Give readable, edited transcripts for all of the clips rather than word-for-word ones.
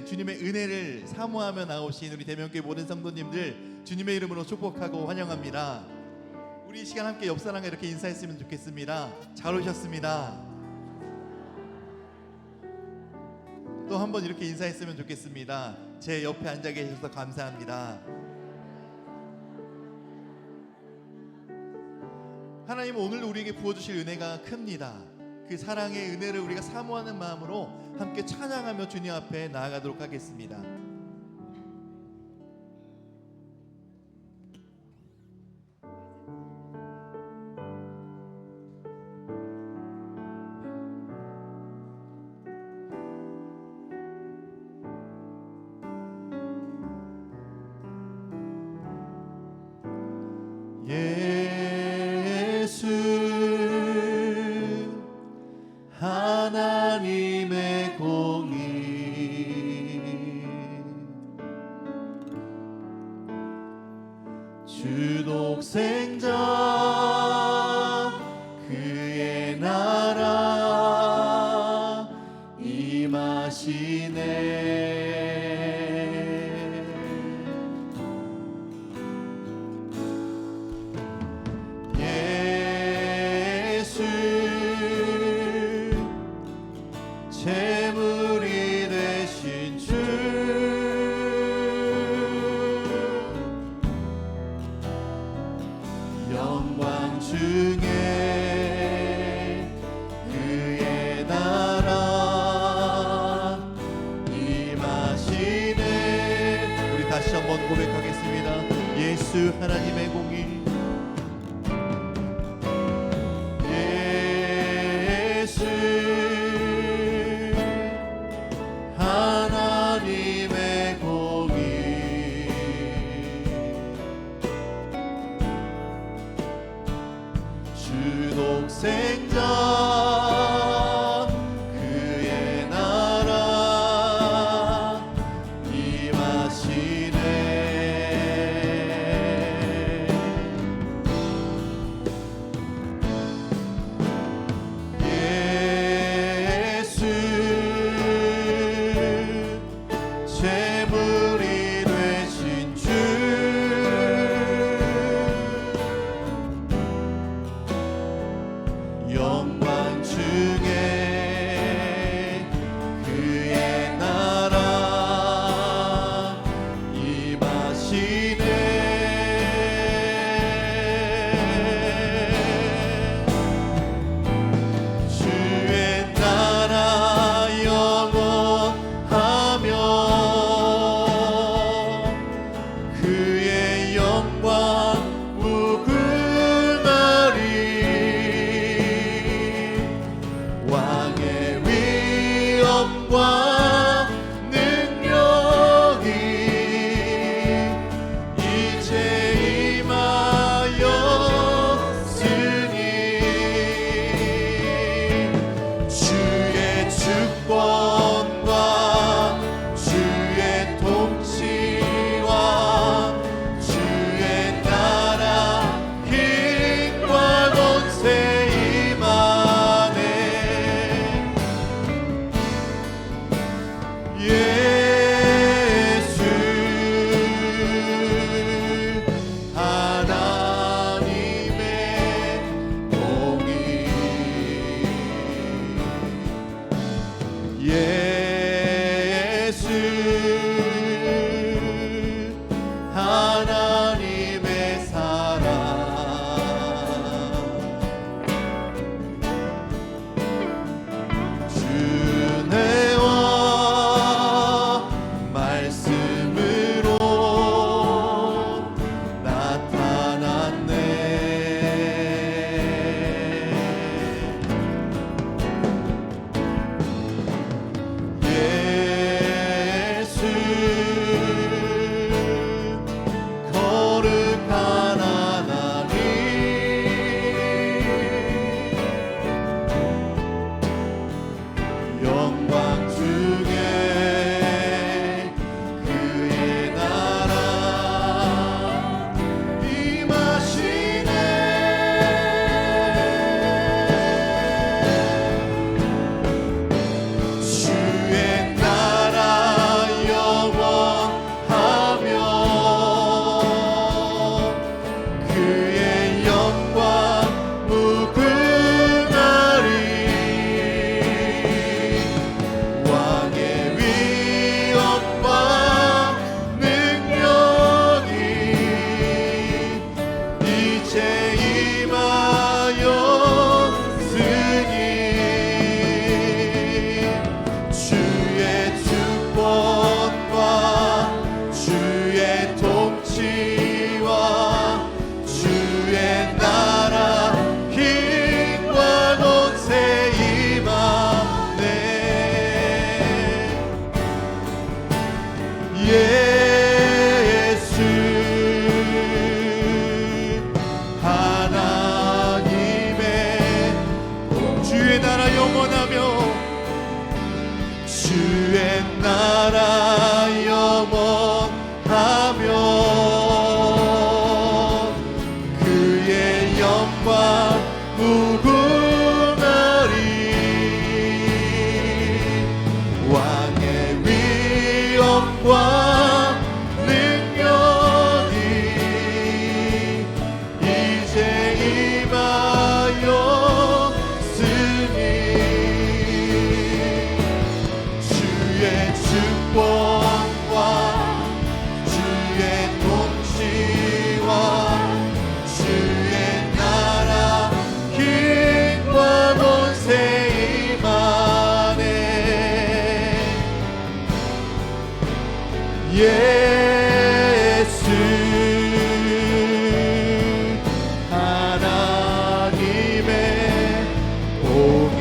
주님의 은혜를 사모하며 나오신 우리 대명교회 모든 성도님들 주님의 이름으로 축복하고 환영합니다. 우리 이 시간 함께 옆 사람과 이렇게 인사했으면 좋겠습니다. 잘 오셨습니다. 또 한 번 이렇게 인사했으면 좋겠습니다. 제 옆에 앉아 계셔서 감사합니다. 하나님은 오늘도 우리에게 부어주실 은혜가 큽니다. 그 사랑의 은혜를 우리가 사모하는 마음으로 함께 찬양하며 주님 앞에 나아가도록 하겠습니다. 예수 하나님의 공의 주 독생자 그의 나라 임하시네. 재물이 되신 주 영광 중에 그의 나라 임하시네. 우리 다시 한번 고백하겠습니다. 예수 하나님의 공의 하나님의 공의 주 독생자 그의 나라 임하시네. 주권과 주의 통치와 주의 나라 힘과 권세 임하네. 예수 하나님의 주의 나라 영원하며 주의 나라 영원하며 그의 영광 무궁하리. 왕의 위엄과 능력이 이제 임하였으니 주의 주권과 주의 통치와 주의 나라 힘과 권세 임하네. 예수 하나님의 복이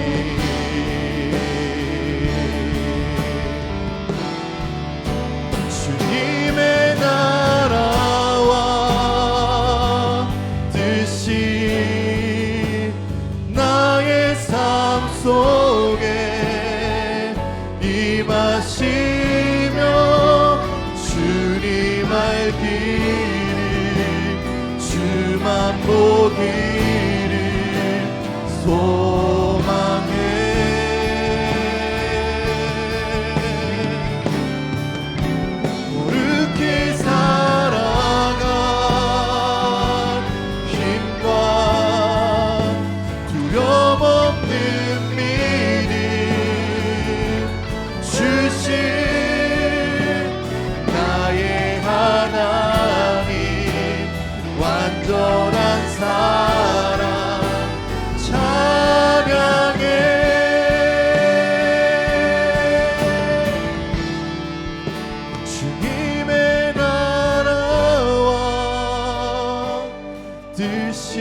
주님의 나라와 뜻이 나의 삶 속에 임하시며 주님 알기를 주만 보기를 소망해. 거룩히 살아갈 힘과 두려움 없는 믿음 주신 나의 하나님 완전한 사랑 찬양해. 주님의 나라와 뜻이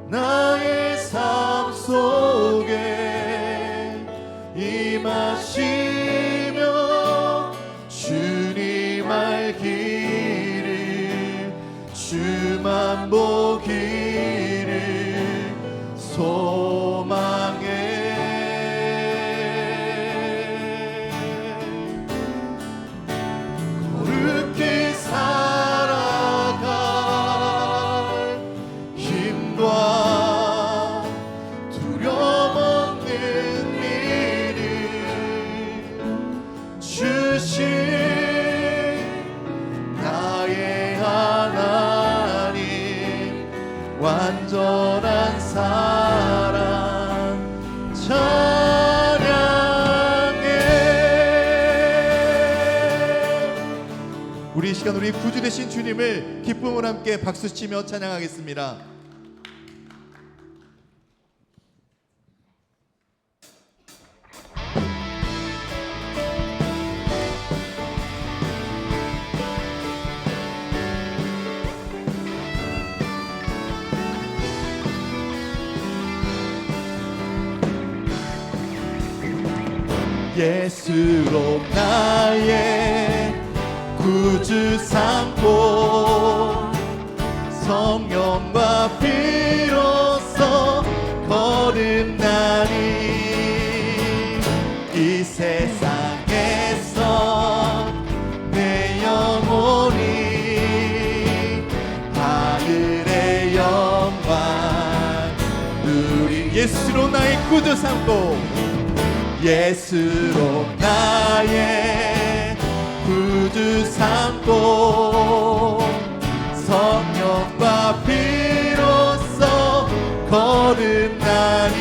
나의 삶 속에 임하시며 주님 알기를 주만 보기를 소망해. 거룩히 살아갈 힘과 두려움 없는 믿음 주신 나의 하나님 완전한 사랑 찬양해. 우리 이 시간 우리 구주 되신 주님을 기쁨을 함께 박수치며 찬양하겠습니다. 예수로 나의 구주 삼고 성령과 피로써 거듭나니 이 세상에서 내 영혼이 하늘의 영광 누리. 예수로 나의 구주 삼고 예수로 나의 구주 삼고 성령과 피로써 거듭나니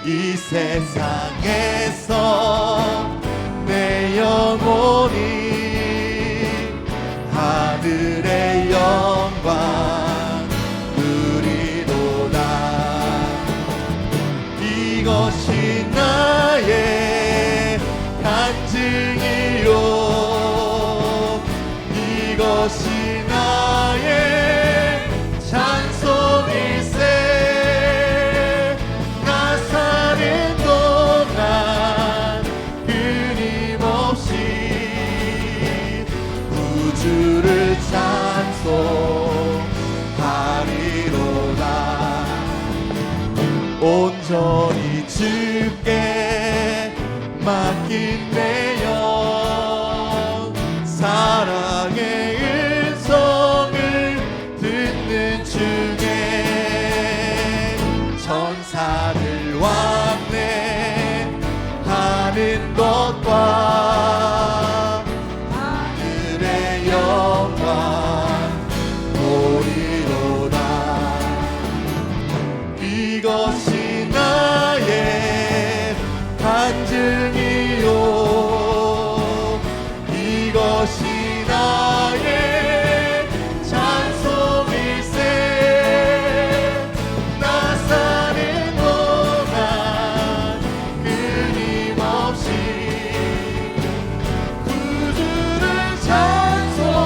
이 세상에서 내 영혼이 하늘의 영광 누리도다. 이것이 나의 찬송하리로다. 온전히 주께 맡긴 내 영, 사랑의 음성을 듣는 중에 천사들 왕래하는 것과 하늘의 영광 보리로다. 이것이 나의 간증이요, 이것이 나의 찬송일세. 나 사는 동안 끊임없이 구주를 찬송하리로다.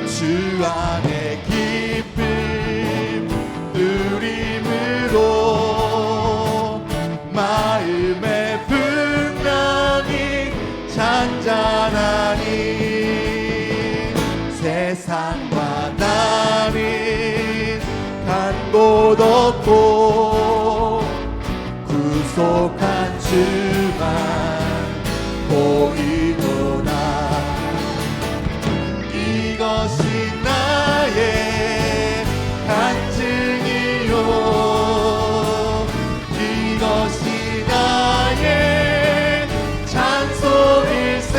주 안에 기쁨 누림으로 마음의 풍랑이 잔잔하니 세상과 나는 간 곳 없고 구속한 주만 보이도다. 이것이 나의 간증이요, 이것이 나의 찬송일세.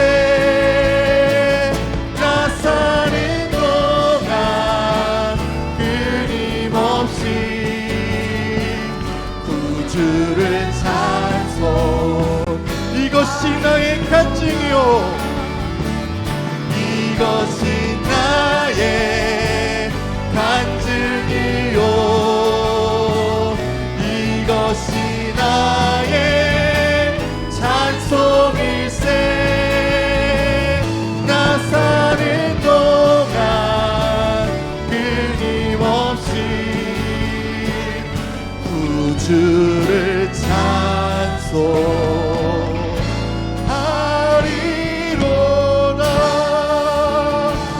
나 사는 동안 끊임없이 구주를 찬송. 이것이 나의 간증이요, 이것이 나의 간증이요, 이것이 나의 찬송일세. 나 사는 동안 끊임없이 구주를 찬송하리로다.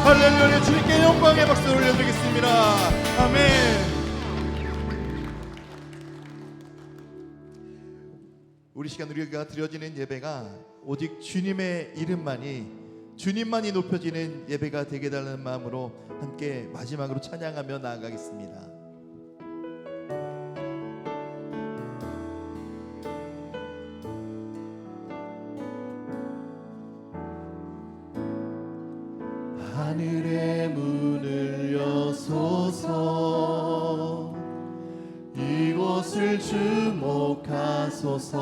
할렐루야. 주님께 영광의 박수를 올려드리겠습니다. 아멘. 우리 시간 우리가 드려지는 예배가 오직 주님의 이름만이, 주님만이 높여지는 예배가 되게 달라는 마음으로 함께 마지막으로 찬양하며 나아가겠습니다. 하늘의 문을 여소서, 이곳을 주목하소서.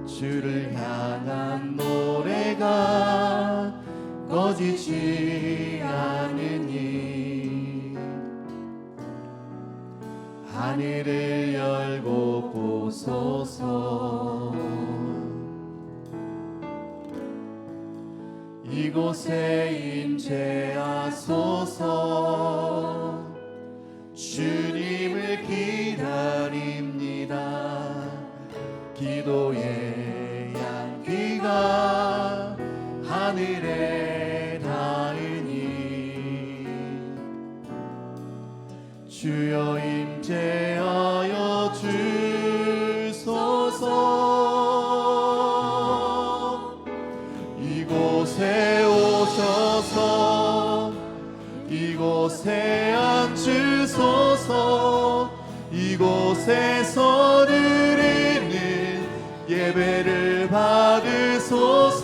주를 향한 노래가 꺼지지 않으니 하늘을 열고 보소서. 이곳에 임재하소서. 주님을 기다립니다. 기도의 향기가 하늘에 닿으니 주여 임재하여 주소서. 이곳에 오셔서 이곳에 앉으소서. 이곳에서 드리는 예배를 받으소서.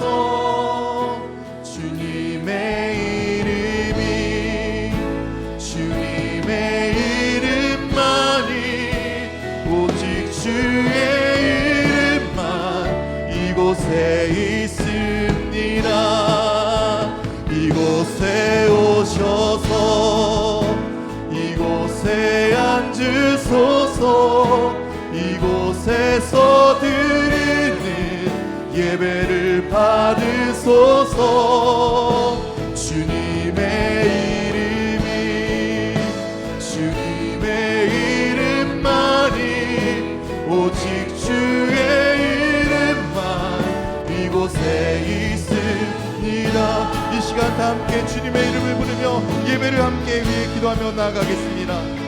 주님의 이름이, 주님의 이름만이, 오직 주의 이름만 이곳에 있습니다. 이곳에 오셔서 이곳에 앉으소서. 이곳에서 드리는 예배를 받으소서. 주님의 이름이, 주님의 이름만이, 오직 주의 이름만 이곳에 있으니 기도하며 나아가겠습니다.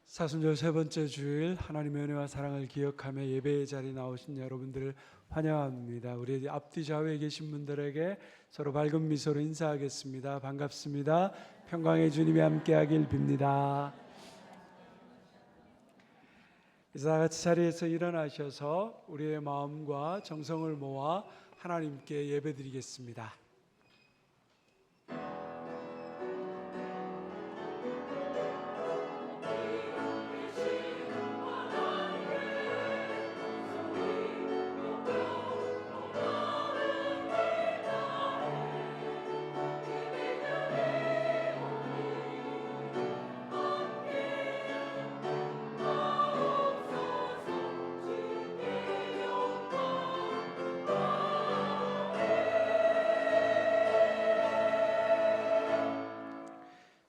사순절 세 번째 주일 하나님의 은혜와 사랑을 기억하며 예배의 자리에 나오신 여러분들을 환영합니다. 우리 앞뒤 좌우에 계신 분들에게 서로 밝은 미소로 인사하겠습니다. 반갑습니다. 평강의 주님이 함께하길 빕니다. 이제 다 같이 자리에서 일어나셔서 우리의 마음과 정성을 모아 하나님께 예배드리겠습니다.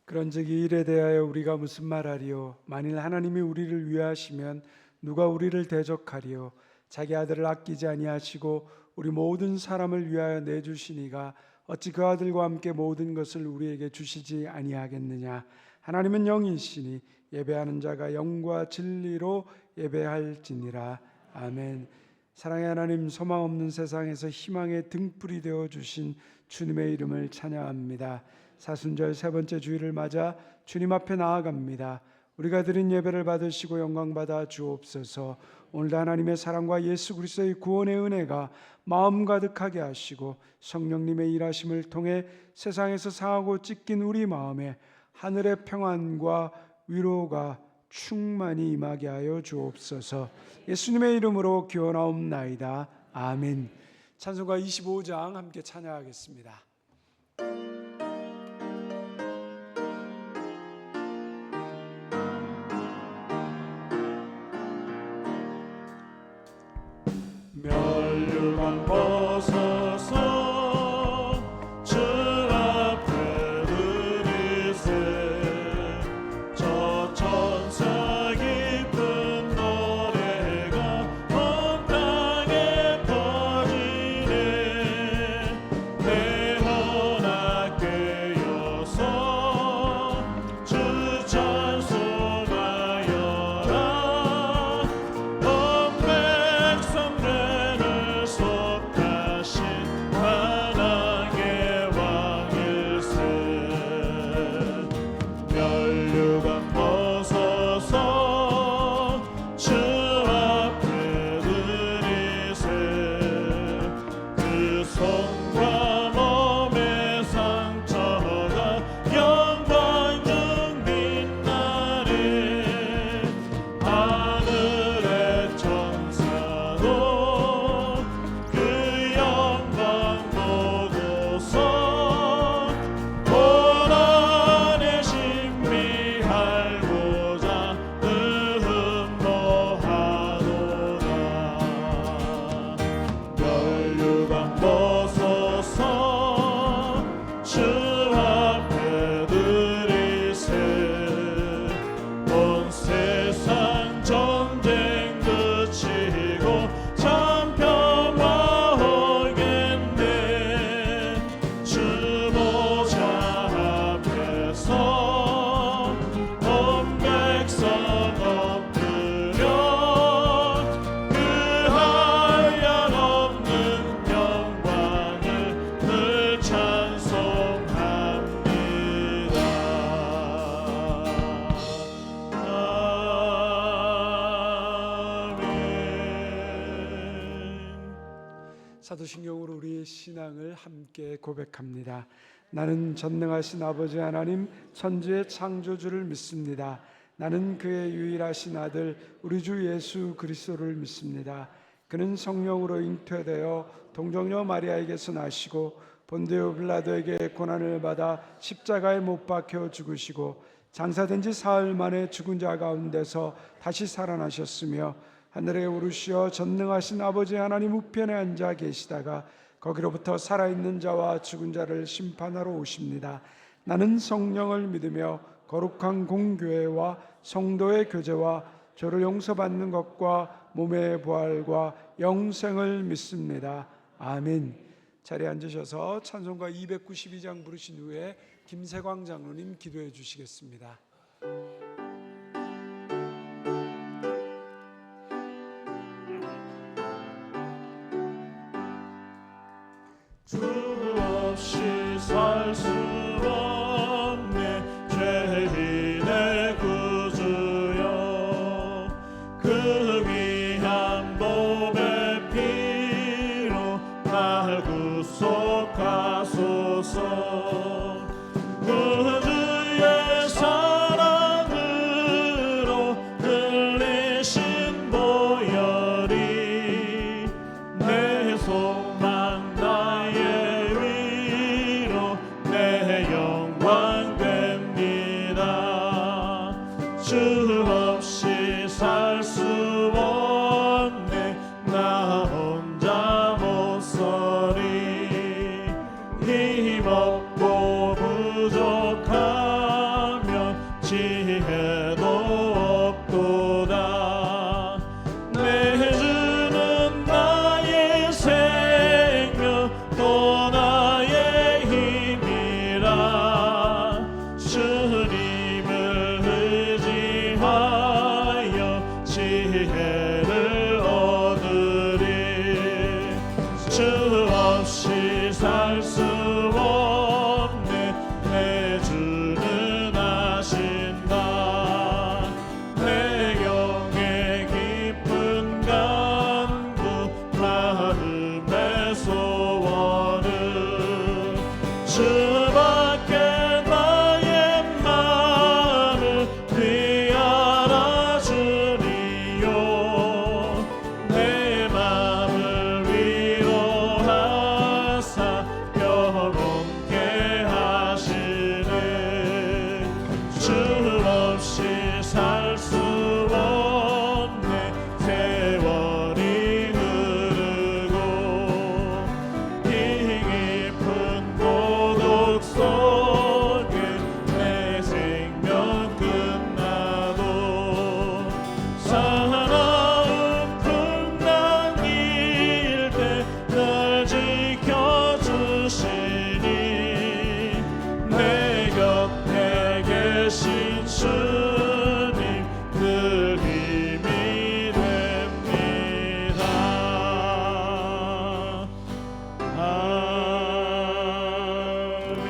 그런즉 이 일에 대하여 우리가 무슨 말하리요? 만일 하나님이 우리를 위하시면 누가 우리를 대적하리요? 자기 아들을 아끼지 아니하시고 우리 모든 사람을 위하여 내주시니가 어찌 그 아들과 함께 모든 것을 우리에게 주시지 아니하겠느냐? 하나님은 영이시니 예배하는 자가 영과 진리로 예배할지니라. 아멘. 사랑의 하나님, 소망 없는 세상에서 희망의 등불이 되어 주신 주님의 이름을 찬양합니다. 사순절 세 번째 주일을 맞아 주님 앞에 나아갑니다. 우리가 드린 예배를 받으시고 영광 받아 주옵소서. 오늘도 하나님의 사랑과 예수 그리스도의 구원의 은혜가 마음 가득하게 하시고 성령님의 일하심을 통해 세상에서 상하고 찢긴 우리 마음에 하늘의 평안과 위로가 충만히 임하게 하여 주옵소서. 예수님의 이름으로 기원하옵나이다. 아멘. 찬송가 25장 함께 찬양하겠습니다. 멸류관 벗어서 주 앞에 드리세. 저 천사 깊은 노래가 온 땅에 퍼지네. 내 헌악 깨어서 주 찬송하여라. 온 백성들 속하신 만왕의 왕일세. 멸류관 벗어서 주 앞에 드리세. 그 손과 몸의 상처가 영광 중 빛나네. 하늘의 천사도 그 영광 보고서 온 안에 신비하고자 음모하도다. 멸류관 벗어서 주 앞에 드리세. 온 세상 전쟁 그치고 참 평화 오겠네. 주 보좌 앞에서 온 백성 엎드려 그 한량없는 영광을 늘 찬송합니다. 아멘. 사도신경으로 우리의 신앙을 함께 고백합니다. 나는 전능하신 아버지 하나님 천지의 창조주를 믿습니다. 나는 그의 유일하신 아들 우리 주 예수 그리스도를 믿습니다. 그는 성령으로 잉태되어 동정녀 마리아에게서 나시고 본디오 빌라도에게 고난을 받아 십자가에 못 박혀 죽으시고 장사된 지 사흘 만에 죽은 자 가운데서 다시 살아나셨으며 하늘에 오르시어 전능하신 아버지 하나님 우편에 앉아 계시다가 거기로부터 살아있는 자와 죽은 자를 심판하러 오십니다. 나는 성령을 믿으며 거룩한 공교회와 성도의 교제와 죄를 용서받는 것과 몸의 부활과 영생을 믿습니다. 아멘. 자리에 앉으셔서 찬송가 292장 부르신 후에 김세광 장로님 기도해 주시겠습니다. 주 없이 살 수 없네 죄인의 구주여 그 귀한 몸의 피로 날 구속하소서 그주의 사랑으로 흘리신 보혈이 내 소망 나의 위로 내 영광 됩니다. 주 없이 살 수 없네 나 혼자 못 서리 힘없고 부족하며 지혜도 없도다 내 주는 나의 생명 또 나의 힘이라 주님을 의지하여 지혜를 얻으리 주 없이 살 수 없네 내 주는 아신다 내 영의 깊은 간구 마음의 소원은 주밖에 나의 마음을 귀하라 주리요 내 마음을 위로하사 영원케 하시네 주 없이 살 수 없네 세월이 흐르고 이 깊은 고독 속에 내 생명 끝나도 사나운 풍랑 일때 날 지켜주시니 내 곁에 계신 주님 늘 힘이 됩니다. 아멘.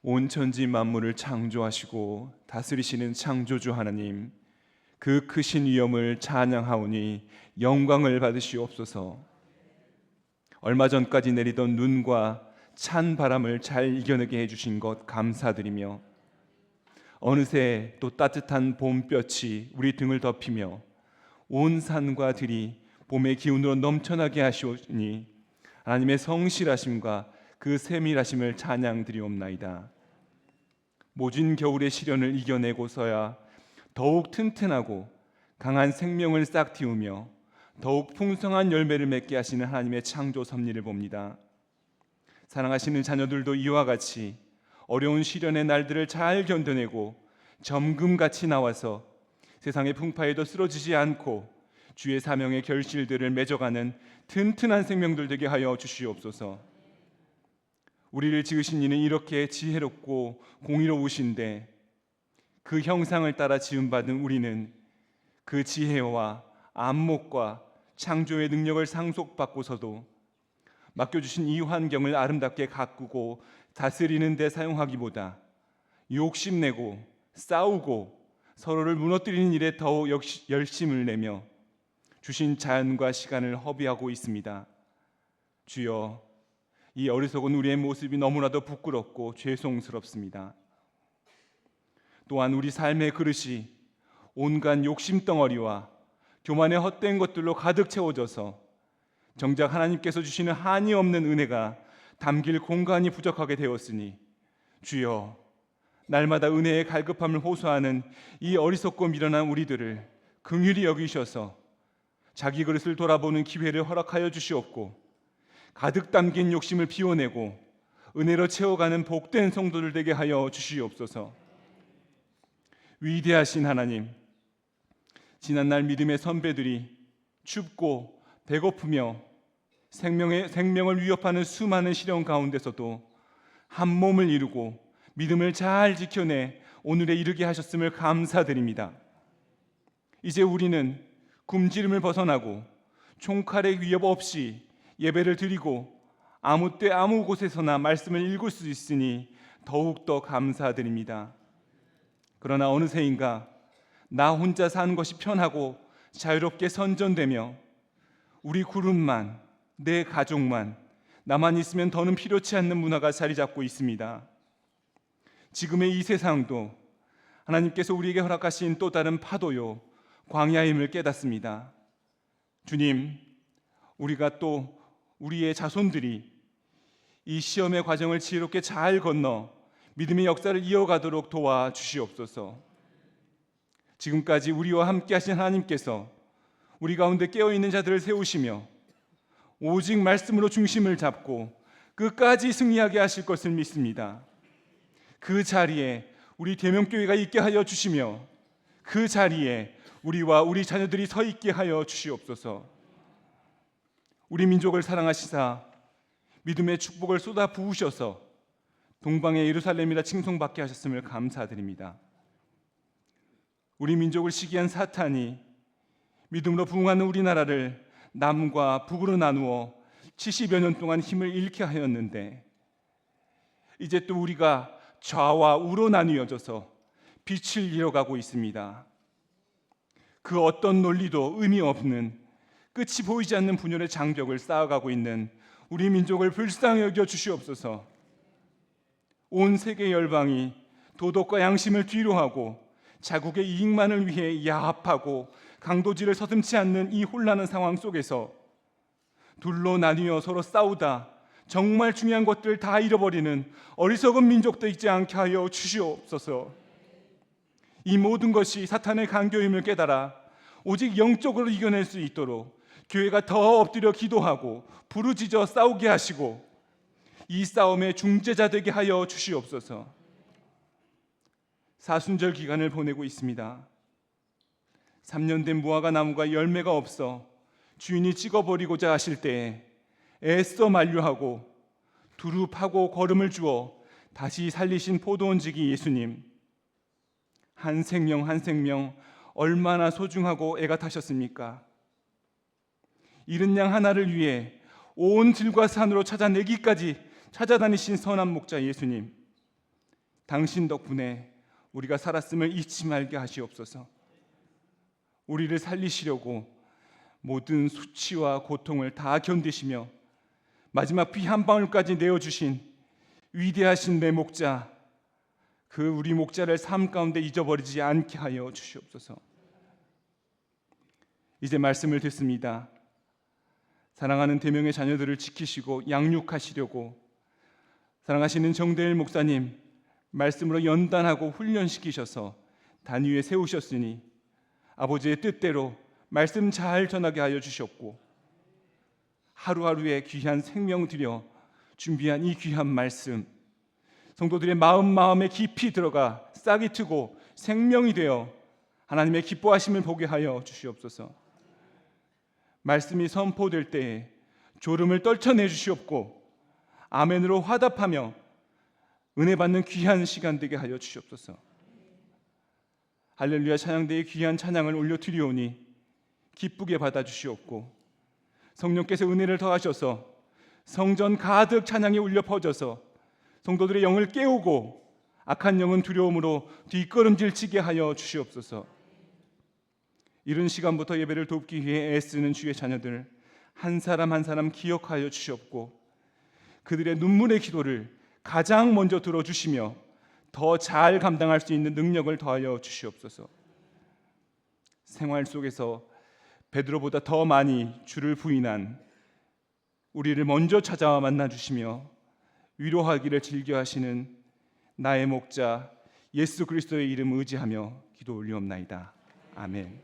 온 천지 만물을 창조하시고 다스리시는 창조주 하나님, 그 크신 위엄을 찬양하오니 영광을 받으시옵소서. 얼마 전까지 내리던 눈과 찬 바람을 잘 이겨내게 해주신 것 감사드리며 어느새 또 따뜻한 봄볕이 우리 등을 덮이며 온 산과 들이 봄의 기운으로 넘쳐나게 하시오니 하나님의 성실하심과 그 세밀하심을 찬양드리옵나이다. 모진 겨울의 시련을 이겨내고서야 더욱 튼튼하고 강한 생명을 싹 틔우며 더욱 풍성한 열매를 맺게 하시는 하나님의 창조 섭리를 봅니다. 사랑하시는 자녀들도 이와 같이 어려운 시련의 날들을 잘 견뎌내고 점금같이 나와서 세상의 풍파에도 쓰러지지 않고 주의 사명의 결실들을 맺어가는 튼튼한 생명들 되게 하여 주시옵소서. 우리를 지으신 이는 이렇게 지혜롭고 공의로우신데 그 형상을 따라 지음받은 우리는 그 지혜와 안목과 창조의 능력을 상속받고서도 맡겨주신 이 환경을 아름답게 가꾸고 다스리는 데 사용하기보다 욕심내고 싸우고 서로를 무너뜨리는 일에 더욱 열심을 내며 주신 자연과 시간을 허비하고 있습니다. 주여, 이 어리석은 우리의 모습이 너무나도 부끄럽고 죄송스럽습니다. 또한 우리 삶의 그릇이 온갖 욕심덩어리와 교만의 헛된 것들로 가득 채워져서 정작 하나님께서 주시는 한이 없는 은혜가 담길 공간이 부족하게 되었으니 주여, 날마다 은혜의 갈급함을 호소하는 이 어리석고 미련한 우리들을 긍휼히 여기셔서 자기 그릇을 돌아보는 기회를 허락하여 주시옵고 가득 담긴 욕심을 비워내고 은혜로 채워가는 복된 성도들 되게 하여 주시옵소서. 위대하신 하나님, 지난날 믿음의 선배들이 춥고 배고프며 생명을 위협하는 수많은 시련 가운데서도 한 몸을 이루고 믿음을 잘 지켜내 오늘에 이르게 하셨음을 감사드립니다. 이제 우리는 굶주림을 벗어나고 총칼의 위협 없이 예배를 드리고 아무 때 아무 곳에서나 말씀을 읽을 수 있으니 더욱더 감사드립니다. 그러나 어느새인가 나 혼자 사는 것이 편하고 자유롭게 선전되며 우리 그룹만, 내 가족만, 나만 있으면 더는 필요치 않는 문화가 자리 잡고 있습니다. 지금의 이 세상도 하나님께서 우리에게 허락하신 또 다른 파도요, 광야임을 깨닫습니다. 주님, 우리가 또 우리의 자손들이 이 시험의 과정을 지혜롭게 잘 건너 믿음의 역사를 이어가도록 도와주시옵소서. 지금까지 우리와 함께 하신 하나님께서 우리 가운데 깨어있는 자들을 세우시며 오직 말씀으로 중심을 잡고 끝까지 승리하게 하실 것을 믿습니다. 그 자리에 우리 대명교회가 있게 하여 주시며 그 자리에 우리와 우리 자녀들이 서 있게 하여 주시옵소서. 우리 민족을 사랑하시사 믿음의 축복을 쏟아 부으셔서 동방의 예루살렘이라 칭송받게 하셨음을 감사드립니다. 우리 민족을 시기한 사탄이 믿음으로 부흥하는 우리나라를 남과 북으로 나누어 70여 년 동안 힘을 잃게 하였는데 이제 또 우리가 좌와 우로 나뉘어져서 빛을 잃어가고 있습니다. 그 어떤 논리도 의미 없는 끝이 보이지 않는 분열의 장벽을 쌓아가고 있는 우리 민족을 불쌍히 여겨 주시옵소서. 온 세계 열방이 도덕과 양심을 뒤로하고 자국의 이익만을 위해 야합하고 강도질을 서슴지 않는 이 혼란한 상황 속에서 둘로 나뉘어 서로 싸우다 정말 중요한 것들 다 잃어버리는 어리석은 민족도 있지 않게 하여 주시옵소서. 이 모든 것이 사탄의 간교임을 깨달아 오직 영적으로 이겨낼 수 있도록 교회가 더 엎드려 기도하고 부르짖어 싸우게 하시고 이 싸움의 중재자 되게 하여 주시옵소서. 사순절 기간을 보내고 있습니다. 3년 된 무화과 나무가 열매가 없어 주인이 찍어버리고자 하실 때에 애써 만류하고 두루 파고 거름을 주어 다시 살리신 포도원지기 예수님, 한 생명 한 생명 얼마나 소중하고 애가 타셨습니까? 잃은 양 하나를 위해 온 들과 산으로 찾아내기까지 찾아다니신 선한 목자 예수님, 당신 덕분에 우리가 살았음을 잊지 말게 하시옵소서. 우리를 살리시려고 모든 수치와 고통을 다 견디시며 마지막 피 한 방울까지 내어주신 위대하신 내 목자, 그 우리 목자를 삶 가운데 잊어버리지 않게 하여 주시옵소서. 이제 말씀을 듣습니다. 사랑하는 대명의 자녀들을 지키시고 양육하시려고 사랑하시는 정대일 목사님 말씀으로 연단하고 훈련시키셔서 단위에 세우셨으니 아버지의 뜻대로 말씀 잘 전하게 하여 주셨고 하루하루에 귀한 생명 들여 준비한 이 귀한 말씀 성도들의 마음에 깊이 들어가 싹이 트고 생명이 되어 하나님의 기뻐하심을 보게 하여 주시옵소서. 말씀이 선포될 때에 졸음을 떨쳐내 주시옵고 아멘으로 화답하며 은혜 받는 귀한 시간 되게 하여 주시옵소서. 할렐루야 찬양대의 귀한 찬양을 올려드리오니 기쁘게 받아주시옵고 성령께서 은혜를 더하셔서 성전 가득 찬양이 울려 퍼져서 성도들의 영을 깨우고 악한 영은 두려움으로 뒷걸음질치게 하여 주시옵소서. 이른 시간부터 예배를 돕기 위해 애쓰는 주의 자녀들 한 사람 한 사람 기억하여 주시옵고 그들의 눈물의 기도를 가장 먼저 들어주시며 더 잘 감당할 수 있는 능력을 더하여 주시옵소서. 생활 속에서 베드로보다 더 많이 주를 부인한 우리를 먼저 찾아와 만나 주시며 위로하기를 즐겨하시는 나의 목자 예수 그리스도의 이름 의지하며 기도 올리옵나이다. 아멘.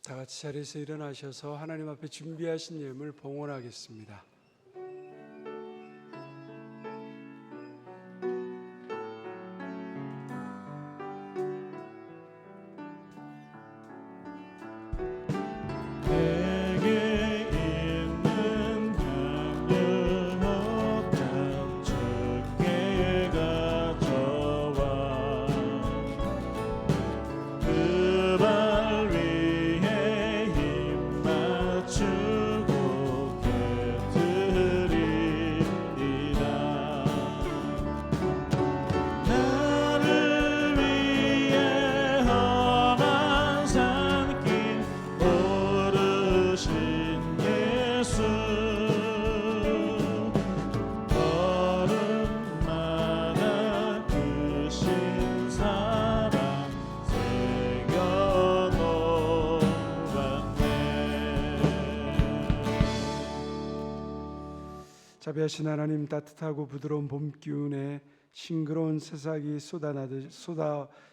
다 같이 자리에서 일어나셔서 하나님 앞에 준비하신 예물 봉헌하겠습니다. 내게 있는 향유옥장 주께 가져와 그 발 위에 힘 맞추고 깨뜨리리라. 나를 위해 험한 산길 오르신 예수 걸음마다 크신 사랑 새겨놓았네. 자비하신 하나님, 따뜻하고 부드러운 봄 기운에 싱그러운 새싹이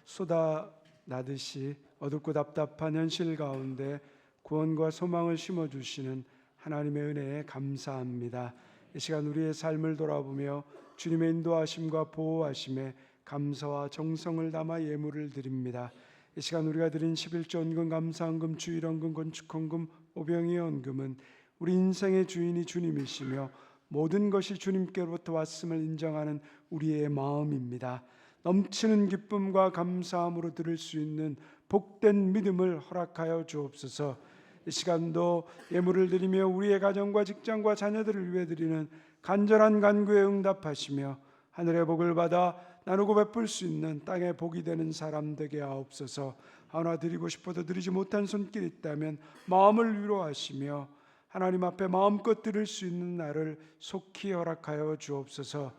쏟아나듯이 어둡고 답답한 현실 가운데 구원과 소망을 심어주시는 하나님의 은혜에 감사합니다. 이 시간 우리의 삶을 돌아보며 주님의 인도하심과 보호하심에 감사와 정성을 담아 예물을 드립니다. 이 시간 우리가 드린 11조 헌금, 감사헌금, 주일헌금, 건축헌금, 오병이의 헌금은 우리 인생의 주인이 주님이시며 모든 것이 주님께로부터 왔음을 인정하는 우리의 마음입니다. 넘치는 기쁨과 감사함으로 드릴 수 있는 복된 믿음을 허락하여 주옵소서. 이 시간도 예물을 드리며 우리의 가정과 직장과 자녀들을 위해 드리는 간절한 간구에 응답하시며 하늘의 복을 받아 나누고 베풀 수 있는 땅의 복이 되는 사람 되게 하옵소서. 하나 드리고 싶어도 드리지 못한 손길이 있다면 마음을 위로하시며 하나님 앞에 마음껏 드릴 수 있는 날을 속히 허락하여 주옵소서.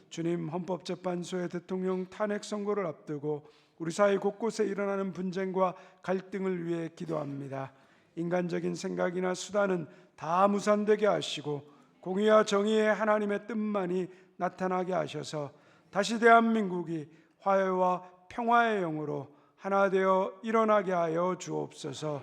주님, 헌법재판소의 대통령 탄핵 선고를 앞두고 우리 사회 곳곳에 일어나는 분쟁과 갈등을 위해 기도합니다. 인간적인 생각이나 수단은 다 무산되게 하시고 공의와 정의의 하나님의 뜻만이 나타나게 하셔서 다시 대한민국이 화해와 평화의 영으로 하나 되어 일어나게 하여 주옵소서.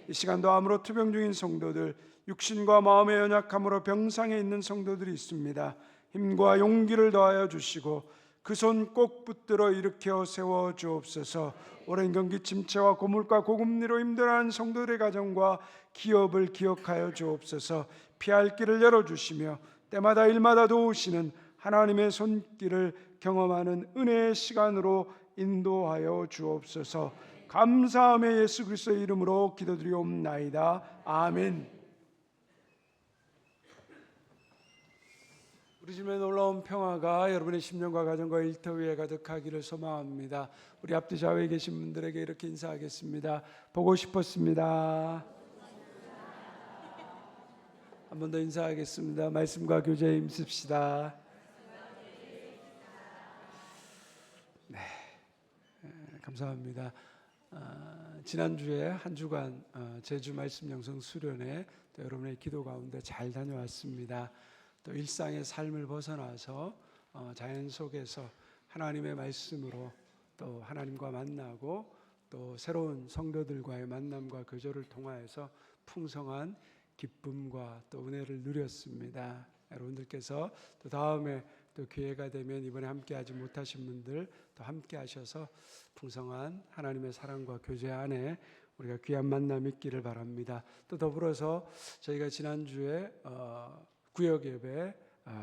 이 시간도 암으로 투병 중인 성도들, 육신과 마음의 연약함으로 병상에 있는 성도들이 있습니다. 힘과 용기를 더하여 주시고 그 손 꼭 붙들어 일으켜 세워 주옵소서. 오랜 경기 침체와 고물가 고금리로 힘들어하는 성도들의 가정과 기업을 기억하여 주옵소서. 피할 길을 열어주시며 때마다 일마다 도우시는 하나님의 손길을 경험하는 은혜의 시간으로 인도하여 주옵소서. 감사함의 예수 그리스도의 이름으로 기도드리옵나이다. 아멘. 우리 집에 놀라운 평화가 여러분의 심령과 가정과 일터 위에 가득하기를 소망합니다. 우리 앞뒤 좌우에 계신 분들에게 이렇게 인사하겠습니다. 보고 싶었습니다. 한 번 더 인사하겠습니다. 말씀과 교제에 힘씁시다. 네, 감사합니다. 지난주에 한 주간 제주 말씀 영성 수련회 또 여러분의 기도 가운데 잘 다녀왔습니다. 또 일상의 삶을 벗어나서 자연 속에서 하나님의 말씀으로 또 하나님과 만나고 또 새로운 성도들과의 만남과 교제를 통하여서 풍성한 기쁨과 또 은혜를 누렸습니다. 여러분들께서 또 다음에 또 기회가 되면 이번에 함께하지 못하신 분들 또 함께하셔서 풍성한 하나님의 사랑과 교제 안에 우리가 귀한 만남 있기를 바랍니다. 또 더불어서 저희가 지난주에 구역 예배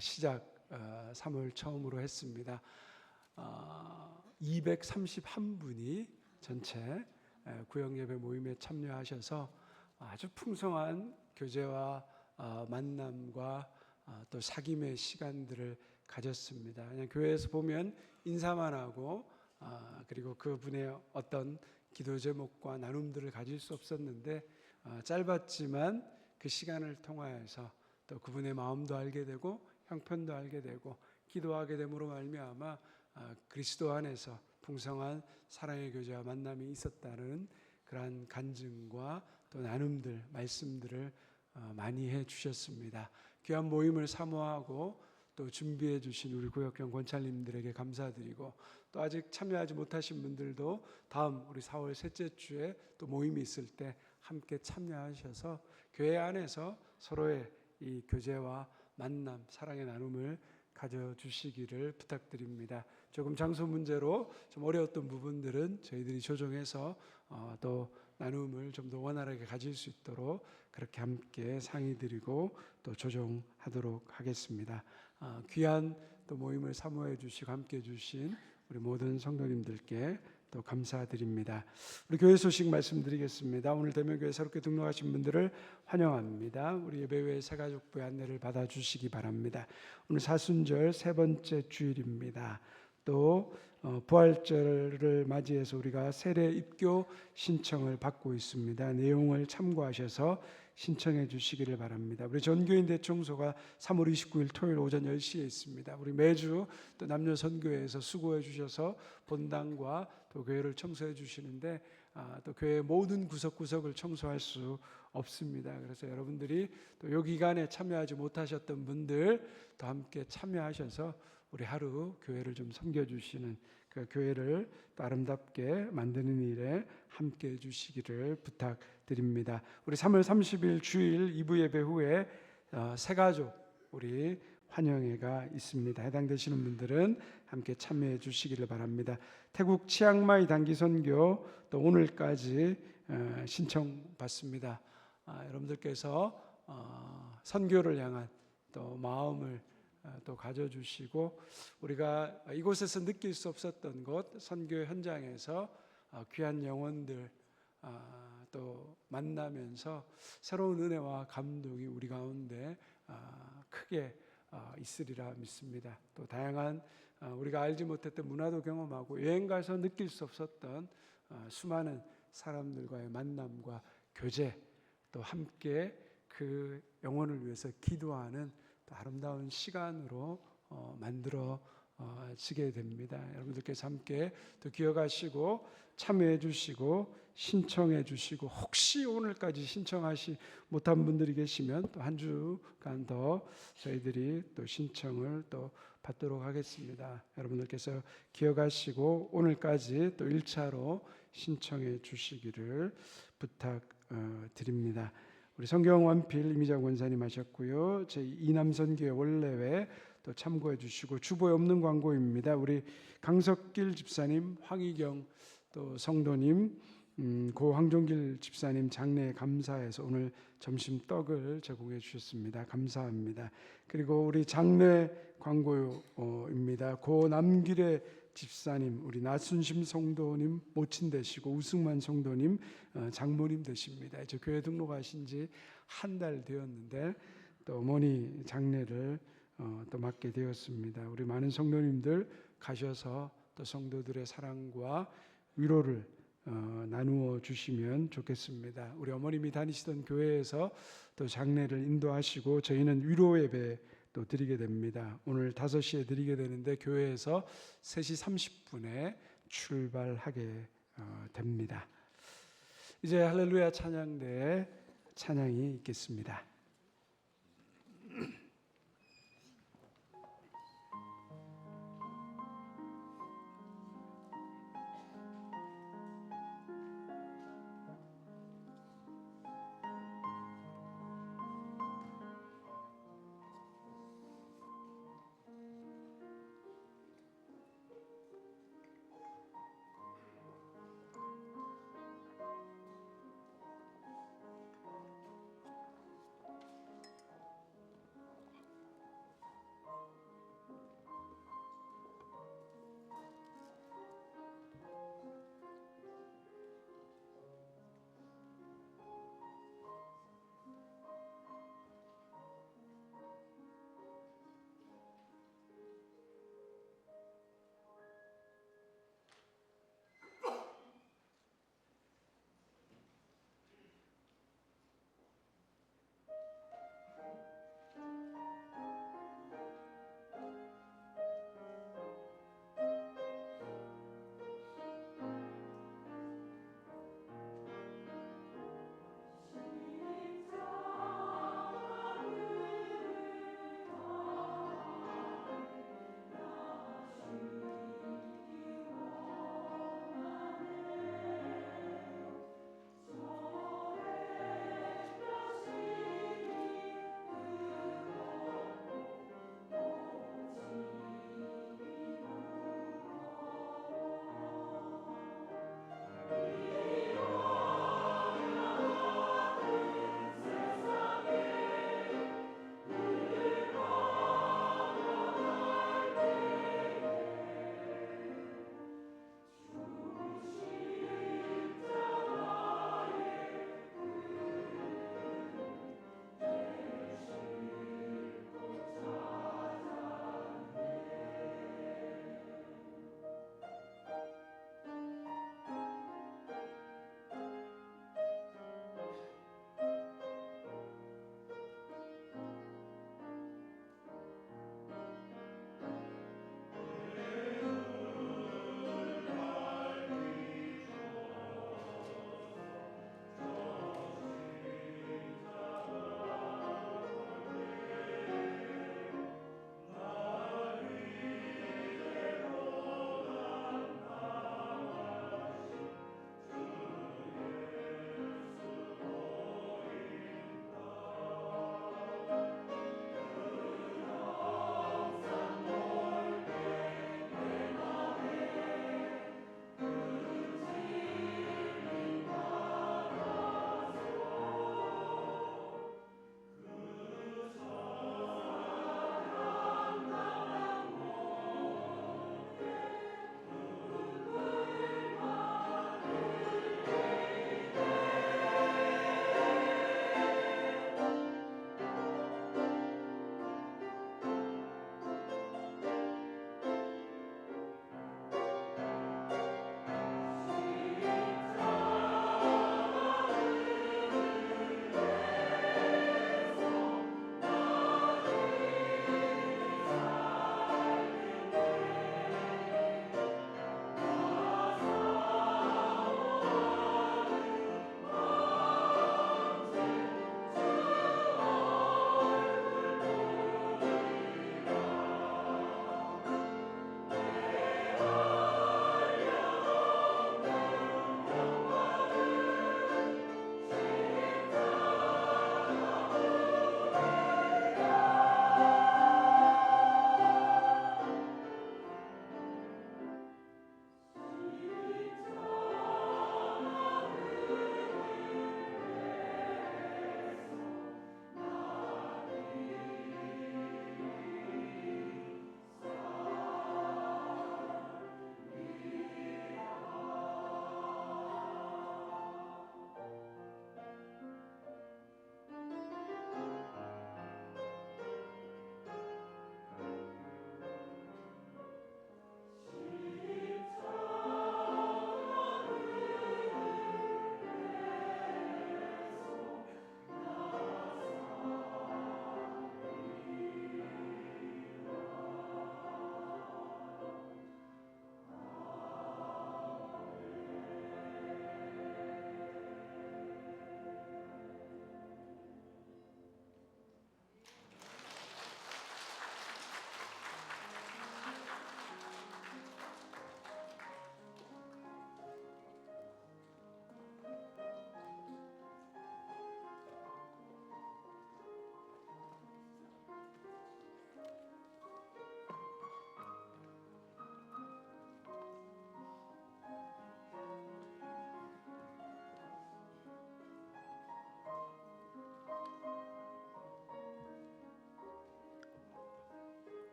시작 3월 처음으로 했습니다. 231분이 전체 구역예배 모임에 참여하셔서 아주 풍성한 교제와 만남과 또 사귐의 시간들을 가졌습니다. 그냥 교회에서 보면 인사만 하고 그리고 그분의 어떤 기도 제목과 나눔들을 가질 수 없었는데 짧았지만 그 시간을 통하여서 또 그분의 마음도 알게 되고 형편도 알게 되고 기도하게 됨으로 말미암아 그리스도 안에서 풍성한 사랑의 교제와 만남이 있었다는 그러한 간증과 또 나눔들, 말씀들을 많이 해 주셨습니다. 귀한 모임을 사모하고 또 준비해 주신 우리 구역경 권찰님들에게 감사드리고 또 아직 참여하지 못하신 분들도 다음 우리 4월 셋째 주에 또 모임이 있을 때 함께 참여하셔서 교회 안에서 서로의 이 교제와 만남, 사랑의 나눔을 가져주시기를 부탁드립니다. 조금 장소 문제로 좀 어려웠던 부분들은 저희들이 조정해서 또 나눔을 좀 더 원활하게 가질 수 있도록 그렇게 함께 상의드리고 또 조정하도록 하겠습니다. 귀한 또 모임을 사모해 주시고 함께 해주신 우리 모든 성도님들께 또 감사드립니다. 우리 교회 소식 말씀드리겠습니다. 오늘 대명교회 새롭게 등록하신 분들을 환영합니다. 우리 예배외 새가족부의 안내를 받아주시기 바랍니다. 오늘 사순절 세 번째 주일입니다. 또 부활절을 맞이해서 우리가 세례 입교 신청을 받고 있습니다. 내용을 참고하셔서 신청해 주시기를 바랍니다. 우리 전교인 대청소가 3월 29일 토요일 오전 10시에 있습니다. 우리 매주 또 남녀 선교회에서 수고해 주셔서 본당과 또 교회를 청소해 주시는데 또 교회 모든 구석구석을 청소할 수 없습니다. 그래서 여러분들이 또 이 기간에 참여하지 못하셨던 분들 또 함께 참여하셔서 우리 하루 교회를 좀 섬겨주시는 그 교회를 또 아름답게 만드는 일에 함께 해주시기를 부탁드립니다. 우리 3월 30일 주일 2부 예배 후에 새가족 우리 환영회가 있습니다. 해당되시는 분들은 함께 참여해 주시기를 바랍니다. 태국 치앙마이 단기 선교 또 오늘까지 신청받습니다. 여러분들께서 선교를 향한 또 마음을 또 가져주시고 우리가 이곳에서 느낄 수 없었던 것 선교 현장에서 귀한 영혼들 또 만나면서 새로운 은혜와 감동이 우리 가운데 크게 있으리라 믿습니다. 또 다양한 우리가 알지 못했던 문화도 경험하고 여행 가서 느낄 수 없었던 수많은 사람들과의 만남과 교제 또 함께 그 영혼을 위해서 기도하는 또 아름다운 시간으로 만들어지게 됩니다. 여러분들께서 함께 또 기억하시고 참여해 주시고 신청해 주시고 혹시 오늘까지 신청하시 못한 분들이 계시면 또 한 주간 더 저희들이 또 신청을 또 받도록 하겠습니다. 여러분들께서 기억하시고 오늘까지 또 1차로 신청해 주시기를 부탁드립니다. 우리 성경 원필 이미자 권사님 하셨고요. 제 이남선교회 원래회 또 참고해 주시고 주보에 없는 광고입니다. 우리 강석길 집사님, 황희경 또 성도님, 고 황종길 집사님 장례 감사해서 오늘 점심 떡을 제공해 주셨습니다. 감사합니다. 그리고 우리 장례 광고입니다. 고 남길의 집사님, 우리 나순심 성도님 모친 되시고 우승만 성도님 장모님 되십니다. 이제 교회 등록하신 지 한 달 되었는데 또 어머니 장례를 또 맡게 되었습니다. 우리 많은 성도님들 가셔서 또 성도들의 사랑과 위로를 나누어 주시면 좋겠습니다. 우리 어머님이 다니시던 교회에서 또 장례를 인도하시고 저희는 위로 예배 또 드리게 됩니다. 오늘 5시에 드리게 되는데 교회에서 3시 30분에 출발하게 됩니다. 이제 할렐루야 찬양대에 찬양이 있겠습니다.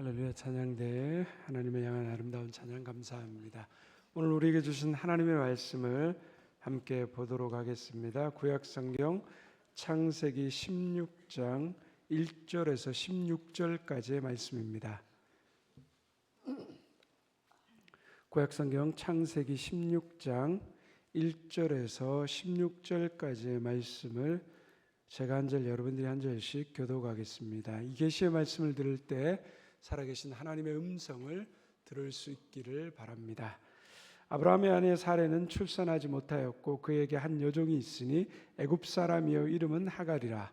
할렐루야. 찬양대 하나님의 향한 아름다운 찬양 감사합니다. 오늘 우리에게 주신 하나님의 말씀을 함께 보도록 하겠습니다. 구약성경 창세기 16장 1절에서 16절까지의 말씀입니다. 구약성경 창세기 16장 1절에서 16절까지의 말씀을 제가 한 절 여러분들이 한 절씩 교독하겠습니다. 이 계시의 말씀을 들을 때 살아계신 하나님의 음성을 들을 수 있기를 바랍니다. 아브라함의 아내 사레는 출산하지 못하였고 그에게 한 여종이 있으니 애굽 사람이요 이름은 하갈이라.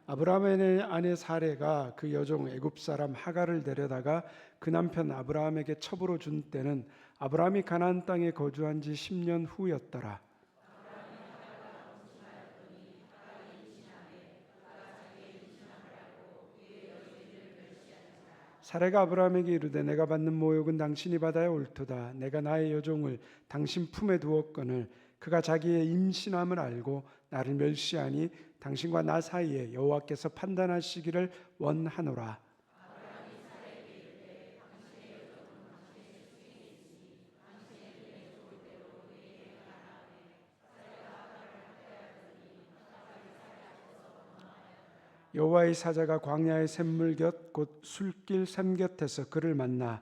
아브라함의 아내 사레가 그 여종 애굽 사람 하갈을 데려다가 그 남편 아브라함에게 첩으로 준 때는 아브라함이 가나안 땅에 거주한 지 10년 후였더라. 사레가 아브라함에게 이르되 내가 받는 모욕은 당신이 받아야 옳도다. 내가 나의 여종을 당신 품에 두었거늘 그가 자기의 임신함을 알고 나를 멸시하니 당신과 나 사이에 여호와께서 판단하시기를 원하노라. 여호와의 사자가 광야의 샘물 곁 곧 술길 샘 곁에서 그를 만나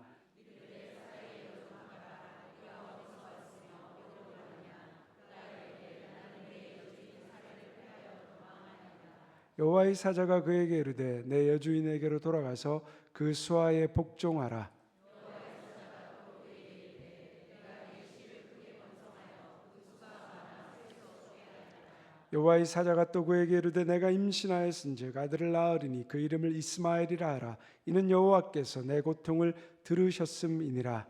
여호와의 사자가 그에게 이르되 내 여주인에게로 돌아가서 그 수하에 복종하라. 여호와의 사자가 또 그에게 이르되 내가 임신하였은즉 아들을 낳으리니 그 이름을 이스마엘이라 하라. 이는 여호와께서 내 고통을 들으셨음이니라.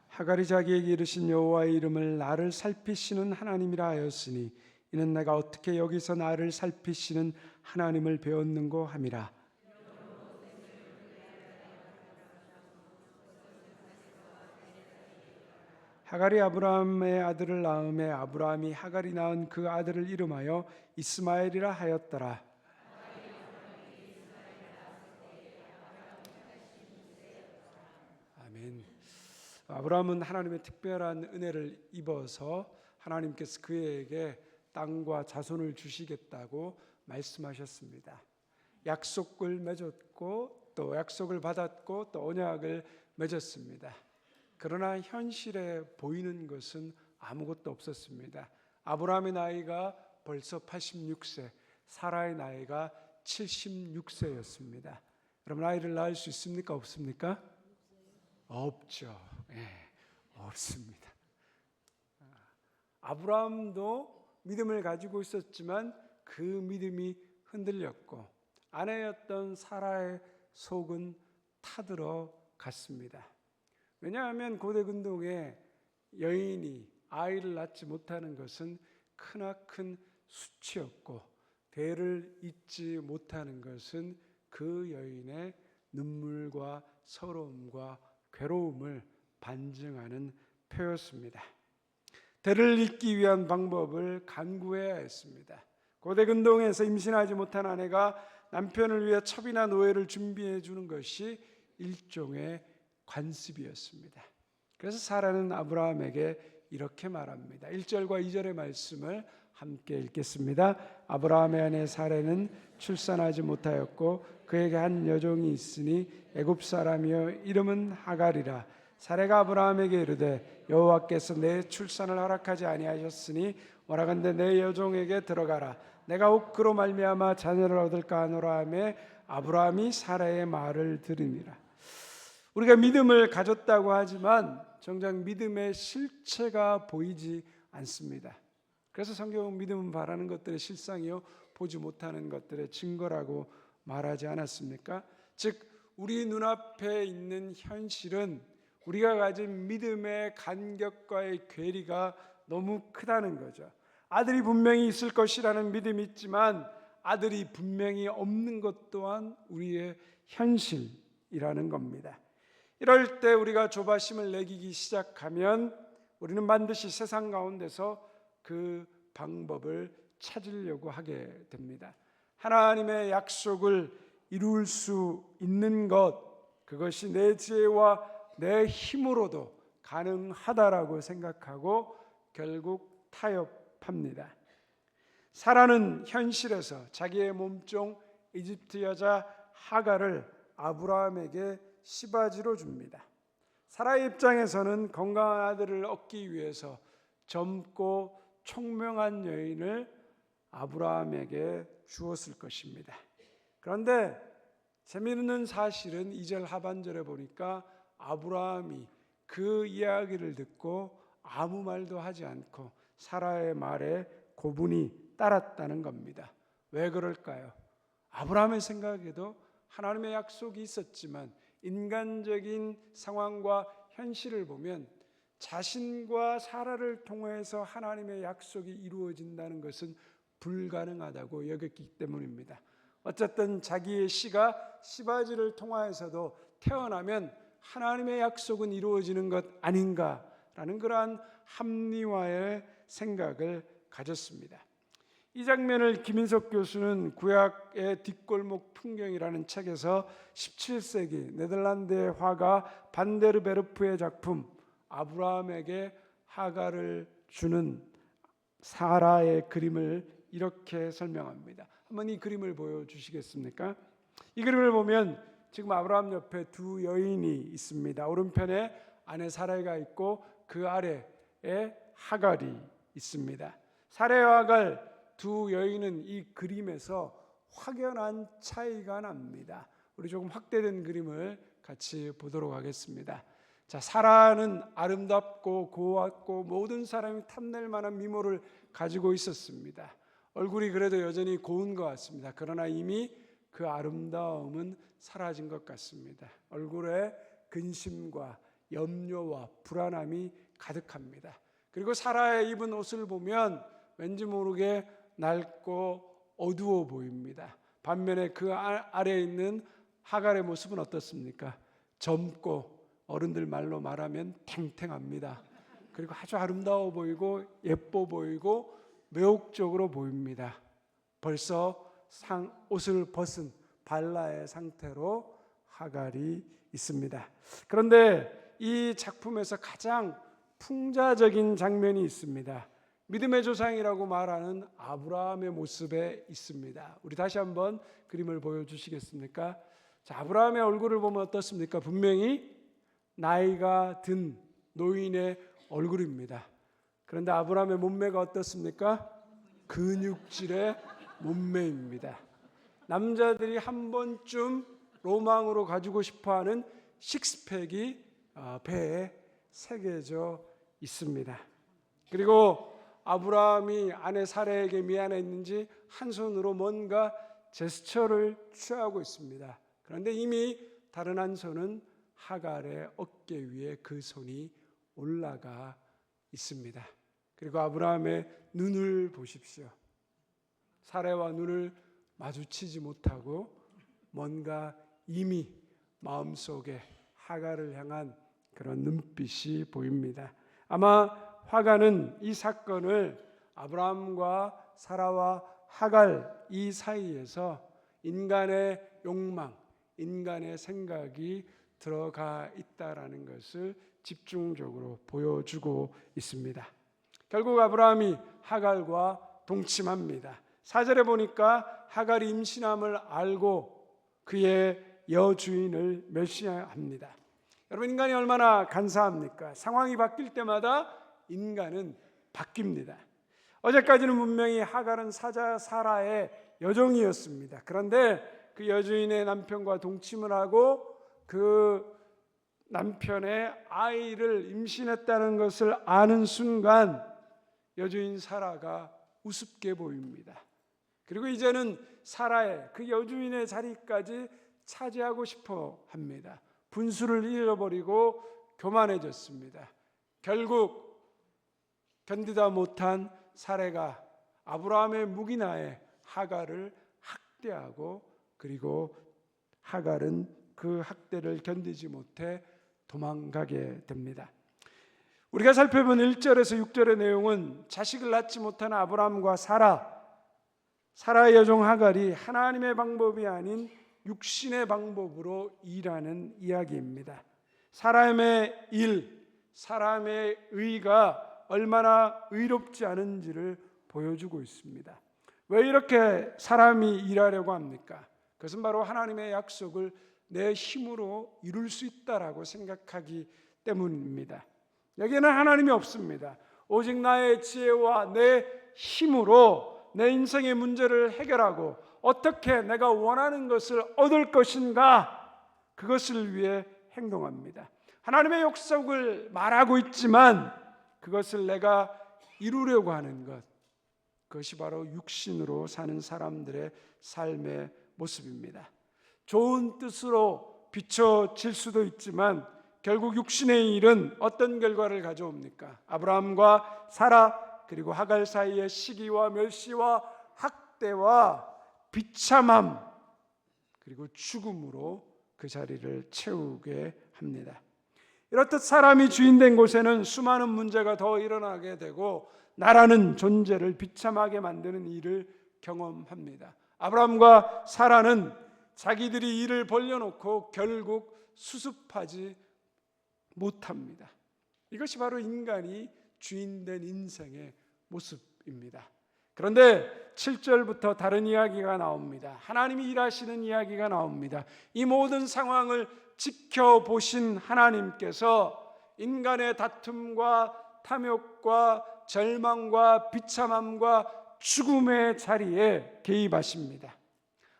하갈이 자기에게 이르신 여호와의 이름을 나를 살피시는 하나님이라 하였으니 이는 내가 어떻게 여기서 나를 살피시는 하나님을 배웠는고 함이라. 하갈이 아브라함의 아들을 낳음에 아브라함이 하갈이 낳은 그 아들을 이름하여 이스마엘이라 하였더라. 아멘. 아브라함은 하나님의 특별한 은혜를 입어서 하나님께서 그에게 땅과 자손을 주시겠다고 말씀하셨습니다. 약속을 맺었고 또 약속을 받았고 또 언약을 맺었습니다. 그러나 현실에 보이는 것은 아무것도 없었습니다. 아브라함의 나이가 벌써 86세, 사라의 나이가 76세였습니다. 여러분 아이를 낳을 수 있습니까? 없습니까? 없죠. 없습니다. 아브라함도 믿음을 가지고 있었지만 그 믿음이 흔들렸고 아내였던 사라의 속은 타들어 갔습니다. 왜냐하면 고대 근동에 여인이 아이를 낳지 못하는 것은 크나큰 수치였고 대를 잇지 못하는 것은 그 여인의 눈물과 서러움과 괴로움을 반증하는 표였습니다. 대를 잇기 위한 방법을 간구해야 했습니다. 고대 근동에서 임신하지 못한 아내가 남편을 위해 첩이나 노예를 준비해 주는 것이 일종의 관습이었습니다. 그래서 사라는 아브라함에게 이렇게 말합니다. 1절과 2절의 말씀을 함께 읽겠습니다. 아브라함의 아내 사라는 출산하지 못하였고 그에게 한 여종이 있으니 애굽 사람이요 이름은 하갈이라. 사라가 아브라함에게 이르되 여호와께서 내 출산을 허락하지 아니하셨으니 원하건대 내 여종에게 들어가라. 내가 옥 그로 말미암아 자녀를 얻을까 하노라 하며 아브라함이 사라의 말을 들으니라. 우리가 믿음을 가졌다고 하지만 정작 믿음의 실체가 보이지 않습니다. 그래서 성경은 믿음은 바라는 것들의 실상이요 보지 못하는 것들의 증거라고 말하지 않았습니까? 즉 우리 눈앞에 있는 현실은 우리가 가진 믿음의 간격과의 괴리가 너무 크다는 거죠. 아들이 분명히 있을 것이라는 믿음이 있지만 아들이 분명히 없는 것 또한 우리의 현실이라는 겁니다. 이럴 때 우리가 조바심을 내기기 시작하면 우리는 반드시 세상 가운데서 그 방법을 찾으려고 하게 됩니다. 하나님의 약속을 이룰 수 있는 것, 그것이 내 지혜와 내 힘으로도 가능하다라고 생각하고 결국 타협합니다. 사라는 현실에서 자기의 몸종 이집트 여자 하갈을 아브라함에게 시바지로 줍니다. 사라의 입장에서는 건강한 아들을 얻기 위해서 젊고 총명한 여인을 아브라함에게 주었을 것입니다. 그런데 재미있는 사실은 2절 하반절에 보니까 아브라함이 그 이야기를 듣고 아무 말도 하지 않고 사라의 말에 고분이 따랐다는 겁니다. 왜 그럴까요? 아브라함의 생각에도 하나님의 약속이 있었지만 인간적인 상황과 현실을 보면 자신과 사라를 통해서 하나님의 약속이 이루어진다는 것은 불가능하다고 여겼기 때문입니다. 어쨌든 자기의 씨가 시바지를 통하여서도 태어나면 하나님의 약속은 이루어지는 것 아닌가라는 그러한 합리화의 생각을 가졌습니다. 이 장면을 김인석 교수는 구약의 뒷골목 풍경이라는 책에서 17세기 네덜란드의 화가 반데르 베르프의 작품 아브라함에게 하갈을 주는 사라의 그림을 이렇게 설명합니다. 한번 이 그림을 보여주시겠습니까? 이 그림을 보면 지금 아브라함 옆에 두 여인이 있습니다. 오른편에 아내 사라가 있고 그 아래에 하갈이 있습니다. 사라와 하갈 두 여인은 이 그림에서 확연한 차이가 납니다. 우리 조금 확대된 그림을 같이 보도록 하겠습니다. 자, 사라는 아름답고 고왔고 모든 사람이 탐낼 만한 미모를 가지고 있었습니다. 얼굴이 그래도 여전히 고운 것 같습니다. 그러나 이미 그 아름다움은 사라진 것 같습니다. 얼굴에 근심과 염려와 불안함이 가득합니다. 그리고 사라의 입은 옷을 보면 왠지 모르게 낡고 어두워 보입니다. 반면에 그 아래에 있는 하갈의 모습은 어떻습니까? 젊고 어른들 말로 말하면 탱탱합니다. 그리고 아주 아름다워 보이고 예뻐 보이고 매혹적으로 보입니다. 벌써 옷을 벗은 발라의 상태로 하갈이 있습니다. 그런데 이 작품에서 가장 풍자적인 장면이 있습니다. 믿음의 조상이라고 말하는 아브라함의 모습에 있습니다. 우리 다시 한번 그림을 보여주시겠습니까? 자, 아브라함의 얼굴을 보면 어떻습니까? 분명히 나이가 든 노인의 얼굴입니다. 그런데 아브라함의 몸매가 어떻습니까? 근육질의 몸매입니다. 남자들이 한 번쯤 로망으로 가지고 싶어하는 식스팩이 배에 새겨져 있습니다. 그리고 아브라함이 아내 사라에게 미안했는지 한 손으로 뭔가 제스처를 취하고 있습니다. 그런데 이미 다른 한 손은 하갈의 어깨 위에 그 손이 올라가 있습니다. 그리고 아브라함의 눈을 보십시오. 사라와 눈을 마주치지 못하고 뭔가 이미 마음속에 하갈을 향한 그런 눈빛이 보입니다. 아마 화가는 이 사건을 아브라함과 사라와 하갈 이 사이에서 인간의 욕망, 인간의 생각이 들어가 있다라는 것을 집중적으로 보여주고 있습니다. 결국 아브라함이 하갈과 동침합니다. 4절에 보니까 하갈이 임신함을 알고 그의 여주인을 멸시합니다. 여러분, 인간이 얼마나 간사합니까? 상황이 바뀔 때마다 인간은 바뀝니다. 어제까지는 분명히 하갈은 사자 사라의 여종이었습니다. 그런데 그 여주인의 남편과 동침을 하고 그 남편의 아이를 임신했다는 것을 아는 순간 여주인 사라가 우습게 보입니다. 그리고 이제는 사라의 그 여주인의 자리까지 차지하고 싶어 합니다. 분수를 잃어버리고 교만해졌습니다. 결국 견디다 못한 사레가 아브라함의 묵인아에 하갈을 학대하고, 그리고 하갈은 그 학대를 견디지 못해 도망가게 됩니다. 우리가 살펴본 1절에서 6절의 내용은 자식을 낳지 못한 아브라함과 사라의 여종 하갈이 하나님의 방법이 아닌 육신의 방법으로 일하는 이야기입니다. 사람의 일, 사람의 의가 얼마나 의롭지 않은지를 보여주고 있습니다. 왜 이렇게 사람이 일하려고 합니까? 그것은 바로 하나님의 약속을 내 힘으로 이룰 수 있다라고 생각하기 때문입니다. 여기에는 하나님이 없습니다. 오직 나의 지혜와 내 힘으로 내 인생의 문제를 해결하고 어떻게 내가 원하는 것을 얻을 것인가, 그것을 위해 행동합니다. 하나님의 약속을 말하고 있지만 그것을 내가 이루려고 하는 것, 그것이 바로 육신으로 사는 사람들의 삶의 모습입니다. 좋은 뜻으로 비춰질 수도 있지만 결국 육신의 일은 어떤 결과를 가져옵니까? 아브라함과 사라 그리고 하갈 사이의 시기와 멸시와 학대와 비참함 그리고 죽음으로 그 자리를 채우게 합니다. 이렇듯 사람이 주인된 곳에는 수많은 문제가 더 일어나게 되고 나라는 존재를 비참하게 만드는 일을 경험합니다. 아브라함과 사라는 자기들이 일을 벌려놓고 결국 수습하지 못합니다. 이것이 바로 인간이 주인된 인생의 모습입니다. 그런데 7절부터 다른 이야기가 나옵니다. 하나님이 일하시는 이야기가 나옵니다. 이 모든 상황을 지켜보신 하나님께서 인간의 다툼과 탐욕과 절망과 비참함과 죽음의 자리에 개입하십니다.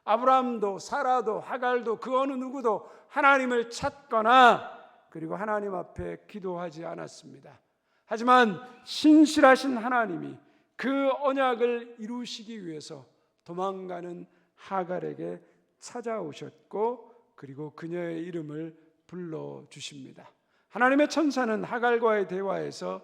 아브라함도 사라도 하갈도 그 어느 누구도 하나님을 찾거나 그리고 하나님 앞에 기도하지 않았습니다. 하지만 신실하신 하나님이 그 언약을 이루시기 위해서 도망가는 하갈에게 찾아오셨고 그리고 그녀의 이름을 불러주십니다. 하나님의 천사는 하갈과의 대화에서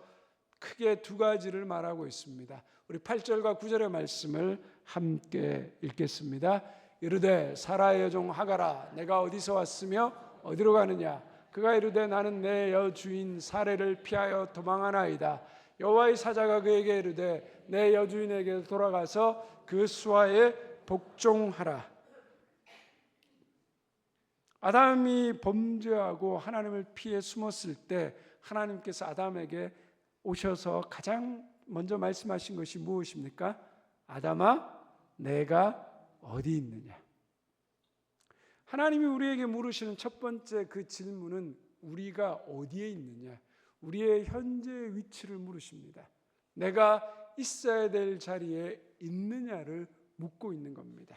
크게 두 가지를 말하고 있습니다. 우리 8절과 9절의 말씀을 함께 읽겠습니다. 이르되 사라의 여종 하갈아, 내가 어디서 왔으며 어디로 가느냐? 그가 이르되 나는 내 여주인 사레를 피하여 도망하나이다. 여호와의 사자가 그에게 이르되 내 여주인에게 돌아가서 그 수하에 복종하라. 아담이 범죄하고 하나님을 피해 숨었을 때 하나님께서 아담에게 오셔서 가장 먼저 말씀하신 것이 무엇입니까? 아담아, 내가 어디 있느냐? 하나님이 우리에게 물으시는 첫 번째 그 질문은 우리가 어디에 있느냐, 우리의 현재의 위치를 물으십니다. 내가 있어야 될 자리에 있느냐를 묻고 있는 겁니다.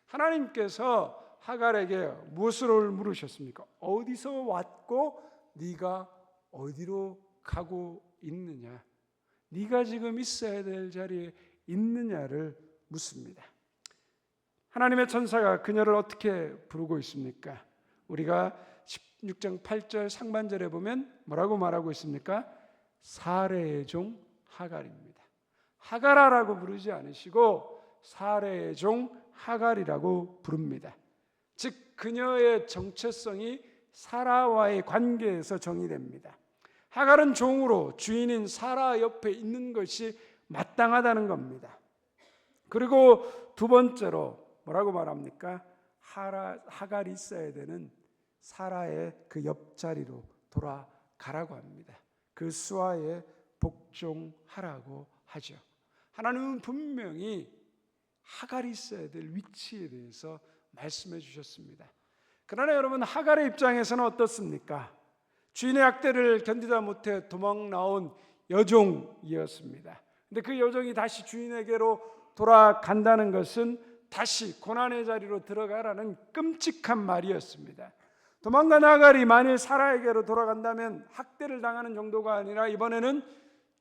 하나님께서 하갈에게 무엇을 물으셨습니까? 어디서 왔고 네가 어디로 가고 있느냐, 네가 지금 있어야 될 자리에 있느냐를 묻습니다. 하나님의 천사가 그녀를 어떻게 부르고 있습니까? 우리가 16장 8절 상반절에 보면 뭐라고 말하고 있습니까? 사레의 종 하갈입니다. 하갈아라고 부르지 않으시고 사레의 종 하갈이라고 부릅니다. 즉 그녀의 정체성이 사라와의 관계에서 정의됩니다. 하갈은 종으로 주인인 사라 옆에 있는 것이 마땅하다는 겁니다. 그리고 두 번째로 뭐라고 말합니까? 하갈이 있어야 되는 사라의 그 옆자리로 돌아가라고 합니다. 그 수하에 복종하라고 하죠. 하나님은 분명히 하갈이 있어야 될 위치에 대해서 말씀해 주셨습니다. 그러나 여러분, 하갈의 입장에서는 어떻습니까? 주인의 학대를 견디다 못해 도망 나온 여종이었습니다. 근데 그 여종이 다시 주인에게로 돌아간다는 것은 다시 고난의 자리로 들어가라는 끔찍한 말이었습니다. 도망간 하갈이 만일 사라에게로 돌아간다면 학대를 당하는 정도가 아니라 이번에는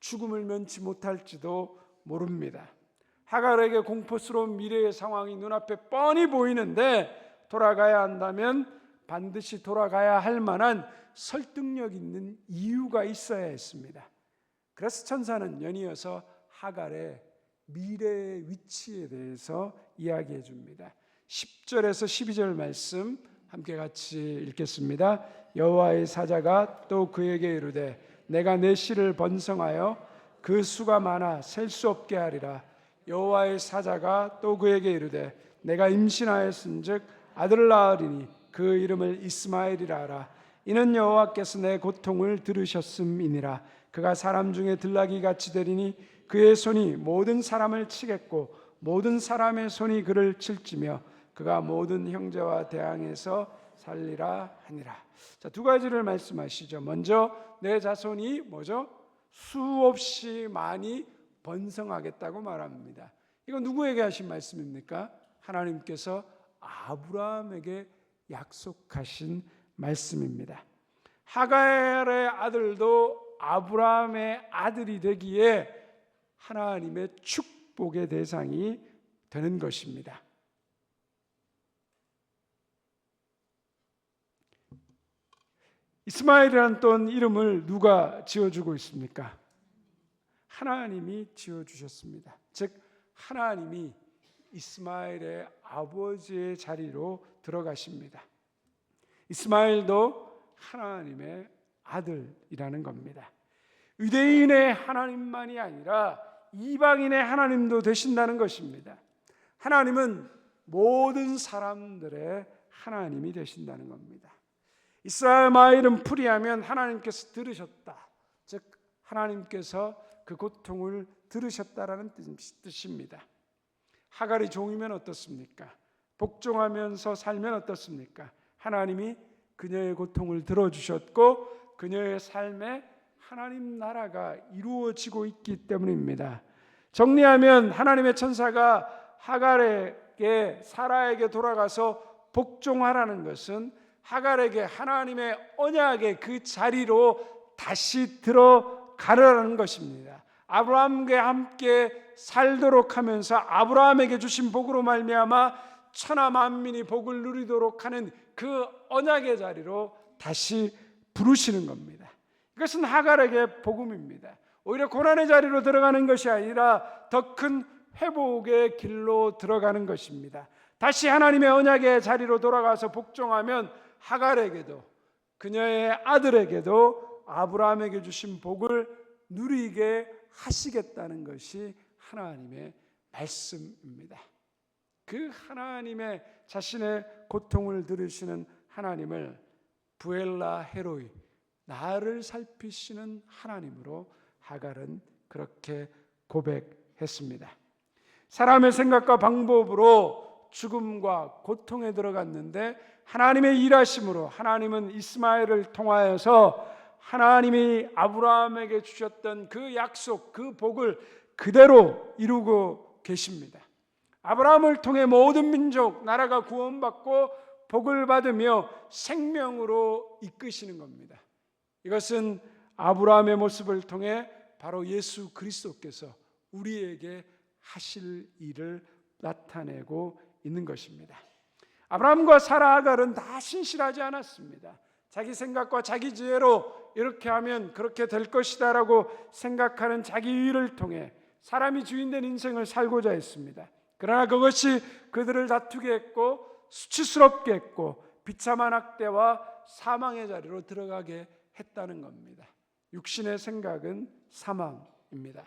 죽음을 면치 못할지도 모릅니다. 하갈에게 공포스러운 미래의 상황이 눈앞에 뻔히 보이는데 돌아가야 한다면 반드시 돌아가야 할 만한 설득력 있는 이유가 있어야 했습니다. 그래서 천사는 연이어서 하갈의 미래의 위치에 대해서 이야기해 줍니다. 10절에서 12절 말씀 함께 같이 읽겠습니다. 여호와의 사자가 또 그에게 이르되 내가 내 씨를 번성하여 그 수가 많아 셀 수 없게 하리라. 여호와의 사자가 또 그에게 이르되 내가 임신하였은즉 아들을 낳으리니 그 이름을 이스마엘이라 하라. 이는 여호와께서 내 고통을 들으셨음이니라. 그가 사람 중에 들나귀 같이 되리니 그의 손이 모든 사람을 치겠고 모든 사람의 손이 그를 칠지며 그가 모든 형제와 대항해서 살리라 하니라. 자, 두 가지를 말씀하시죠. 먼저 내 자손이 뭐죠? 수없이 많이 번성하겠다고 말합니다. 이거 누구에게 하신 말씀입니까? 하나님께서 아브라함에게 약속하신 말씀입니다. 하갈의 아들도 아브라함의 아들이 되기에 하나님의 축복의 대상이 되는 것입니다. 이스마엘이라는 또 이름을 누가 지어주고 있습니까? 하나님이 지어주셨습니다. 즉 하나님이 이스마엘의 아버지의 자리로 들어가십니다. 이스마엘도 하나님의 아들이라는 겁니다. 유대인의 하나님만이 아니라 이방인의 하나님도 되신다는 것입니다. 하나님은 모든 사람들의 하나님이 되신다는 겁니다. 이스마엘은 풀이하면 하나님께서 들으셨다. 즉 하나님께서 그 고통을 들으셨다라는 뜻입니다. 하갈이 종이면 어떻습니까? 복종하면서 살면 어떻습니까? 하나님이 그녀의 고통을 들어주셨고 그녀의 삶에 하나님 나라가 이루어지고 있기 때문입니다. 정리하면 하나님의 천사가 하갈에게 사라에게 돌아가서 복종하라는 것은 하갈에게 하나님의 언약의 그 자리로 다시 들어가라는 것입니다. 아브라함과 함께 살도록 하면서 아브라함에게 주신 복으로 말미암아 천하 만민이 복을 누리도록 하는 그 언약의 자리로 다시 부르시는 겁니다. 이것은 하갈에게 복음입니다. 오히려 고난의 자리로 들어가는 것이 아니라 더 큰 회복의 길로 들어가는 것입니다. 다시 하나님의 언약의 자리로 돌아가서 복종하면 하갈에게도 그녀의 아들에게도 아브라함에게 주신 복을 누리게 하시겠다는 것이 하나님의 말씀입니다. 그 하나님의 자신의 고통을 들으시는 하나님을 부엘라 헤로이, 나를 살피시는 하나님으로 하갈은 그렇게 고백했습니다. 사람의 생각과 방법으로 죽음과 고통에 들어갔는데 하나님의 일하심으로 하나님은 이스마엘을 통하여서 하나님이 아브라함에게 주셨던 그 약속, 그 복을 그대로 이루고 계십니다. 아브라함을 통해 모든 민족, 나라가 구원받고 복을 받으며 생명으로 이끄시는 겁니다. 이것은 아브라함의 모습을 통해 바로 예수 그리스도께서 우리에게 하실 일을 나타내고 있는 것입니다. 아브라함과 사라 하갈은 다 신실하지 않았습니다. 자기 생각과 자기 지혜로 이렇게 하면 그렇게 될 것이다 라고 생각하는 자기 의를 통해 사람이 주인된 인생을 살고자 했습니다. 그러나 그것이 그들을 다투게 했고 수치스럽게 했고 비참한 학대와 사망의 자리로 들어가게 했다는 겁니다. 육신의 생각은 사망입니다.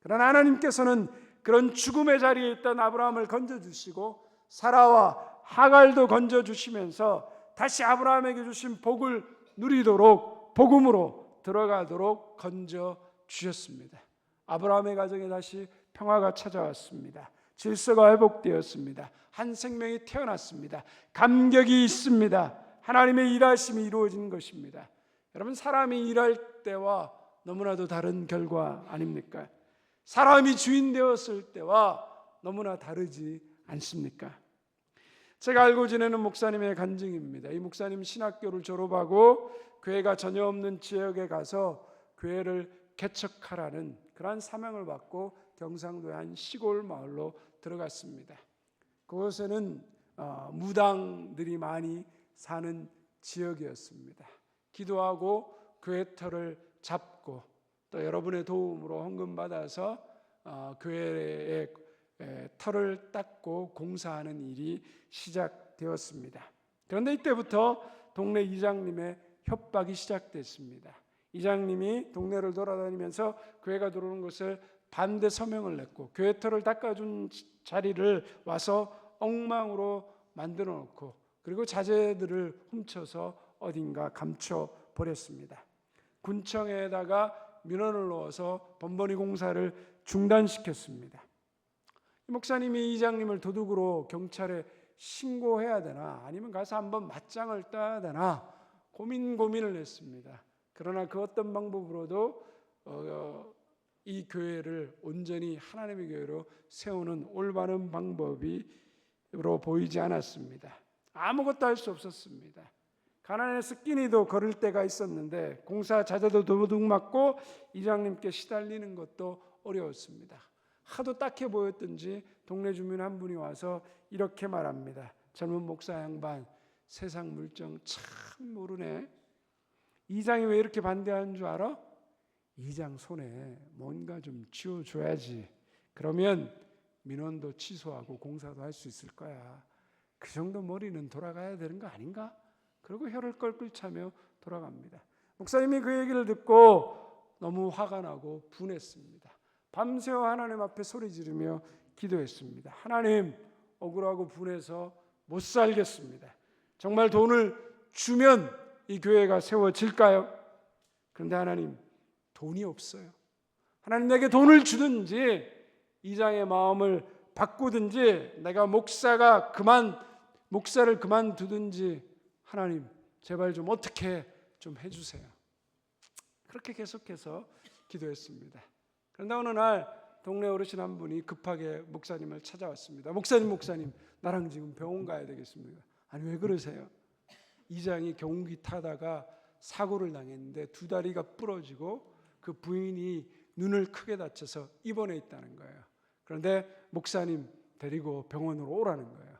그러나 하나님께서는 그런 죽음의 자리에 있던 아브라함을 건져주시고 사라와 하갈도 건져주시면서 다시 아브라함에게 주신 복을 누리도록 복음으로 들어가도록 건져주셨습니다. 아브라함의 가정에 다시 평화가 찾아왔습니다. 질서가 회복되었습니다. 한 생명이 태어났습니다. 감격이 있습니다. 하나님의 일하심이 이루어진 것입니다. 여러분, 사람이 일할 때와 너무나도 다른 결과 아닙니까? 사람이 주인 되었을 때와 너무나 다르지 않습니까? 제가 알고 지내는 목사님의 간증입니다. 이 목사님 신학교를 졸업하고 교회가 전혀 없는 지역에 가서 교회를 개척하라는 그러한 사명을 받고 경상도의 한 시골 마을로 들어갔습니다. 그곳에는 무당들이 많이 사는 지역이었습니다. 기도하고 교회 터를 잡고 또 여러분의 도움으로 헌금 받아서 교회의 터를 닦고 공사하는 일이 시작되었습니다. 그런데 이때부터 동네 이장님의 협박이 시작됐습니다. 이장님이 동네를 돌아다니면서 교회가 들어오는 것을 반대 서명을 냈고 교회 터를 닦아준 자리를 와서 엉망으로 만들어 놓고 그리고 자재들을 훔쳐서 어딘가 감춰 버렸습니다. 군청에다가 민원을 넣어서 번번이 공사를 중단시켰습니다. 목사님이 이장님을 도둑으로 경찰에 신고해야 되나 아니면 가서 한번 맞짱을 떠야 되나 고민을 했습니다. 그러나 그 어떤 방법으로도 이 교회를 온전히 하나님의 교회로 세우는 올바른 방법으로 보이지 않았습니다. 아무것도 할 수 없었습니다. 가난해서 끼니도 거를 때가 있었는데 공사 자재도 도둑 맞고 이장님께 시달리는 것도 어려웠습니다. 하도 딱해 보였던지 동네 주민 한 분이 와서 이렇게 말합니다. 젊은 목사 양반, 세상 물정 참 모르네. 이장이 왜 이렇게 반대하는 줄 알아? 이장 손에 뭔가 좀 쥐어줘야지. 그러면 민원도 취소하고 공사도 할 수 있을 거야. 그 정도 머리는 돌아가야 되는 거 아닌가? 그리고 혀를 껄껄 차며 돌아갑니다. 목사님이 그 얘기를 듣고 너무 화가 나고 분했습니다. 밤새워 하나님 앞에 소리 지르며 기도했습니다. 하나님, 억울하고 분해서 못 살겠습니다. 정말 돈을 주면 이 교회가 세워질까요? 그런데 하나님, 돈이 없어요. 하나님, 내게 돈을 주든지 이장의 마음을 바꾸든지 내가 목사를 그만두든지 하나님 제발 좀 어떻게 좀 해주세요. 그렇게 계속해서 기도했습니다. 그런데 어느 날 동네 어르신 한 분이 급하게 목사님을 찾아왔습니다. 목사님 나랑 지금 병원 가야 되겠습니다. 아니 왜 그러세요? 이장이 경운기 타다가 사고를 당했는데 두 다리가 부러지고 그 부인이 눈을 크게 다쳐서 입원해 있다는 거예요. 그런데 목사님 데리고 병원으로 오라는 거예요.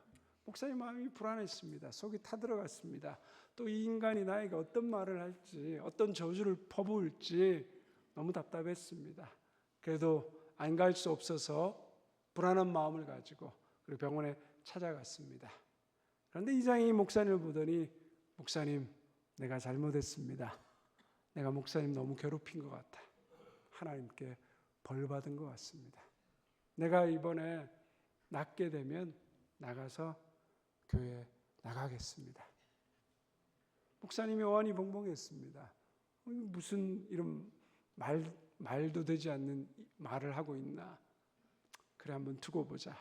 목사님 마음이 불안했습니다. 속이 타들어갔습니다. 또 이 인간이 나에게 어떤 말을 할지 어떤 저주를 퍼부을지 너무 답답했습니다. 그래도 안 갈 수 없어서 불안한 마음을 가지고 그리고 병원에 찾아갔습니다. 그런데 이장이 목사님을 보더니 목사님 내가 잘못했습니다. 내가 목사님 너무 괴롭힌 것 같아. 하나님께 벌 받은 것 같습니다. 내가 이번에 낫게 되면 나가서 교회 나가겠습니다. 목사님이 어안이 벙벙했습니다. 무슨 이런 말도 되지 않는 말을 하고 있나. 그래 한번 두고 보자.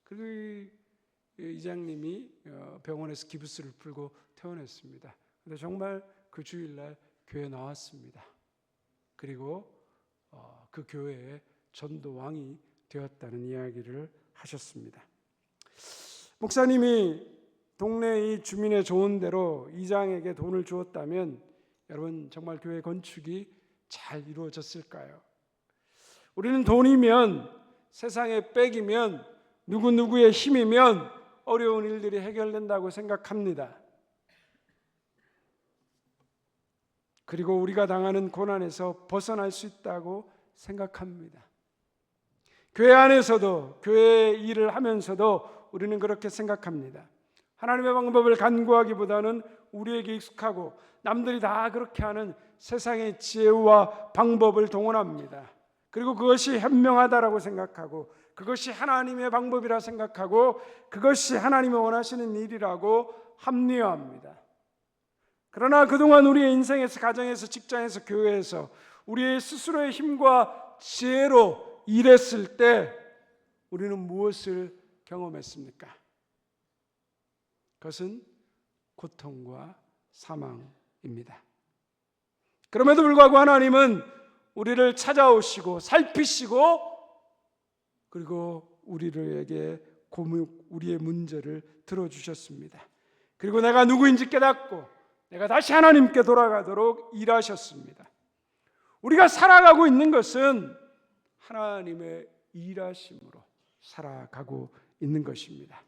그리고 이장님이 병원에서 기부스를 풀고 퇴원했습니다. 그런데 정말 그 주일날 교회에 나왔습니다. 그리고 그 교회의 전도왕이 되었다는 이야기를 하셨습니다. 목사님이 동네 이 주민의 좋은 대로 이장에게 돈을 주었다면 여러분 정말 교회 건축이 잘 이루어졌을까요? 우리는 돈이면 세상의 빽이면 누구누구의 힘이면 어려운 일들이 해결된다고 생각합니다. 그리고 우리가 당하는 고난에서 벗어날 수 있다고 생각합니다. 교회 안에서도 교회 일을 하면서도 우리는 그렇게 생각합니다. 하나님의 방법을 간구하기보다는 우리에게 익숙하고 남들이 다 그렇게 하는 세상의 지혜와 방법을 동원합니다. 그리고 그것이 현명하다라고 생각하고 그것이 하나님의 방법이라 생각하고 그것이 하나님이 원하시는 일이라고 합리화합니다. 그러나 그동안 우리의 인생에서, 가정에서, 직장에서, 교회에서 우리의 스스로의 힘과 지혜로 일했을 때 우리는 무엇을 경험했습니까? 그것은 고통과 사망입니다. 그럼에도 불구하고 하나님은 우리를 찾아오시고 살피시고 그리고 우리에게 우리의 문제를 들어주셨습니다. 그리고 내가 누구인지 깨닫고 내가 다시 하나님께 돌아가도록 일하셨습니다. 우리가 살아가고 있는 것은 하나님의 일하심으로 살아가고 있는 것입니다.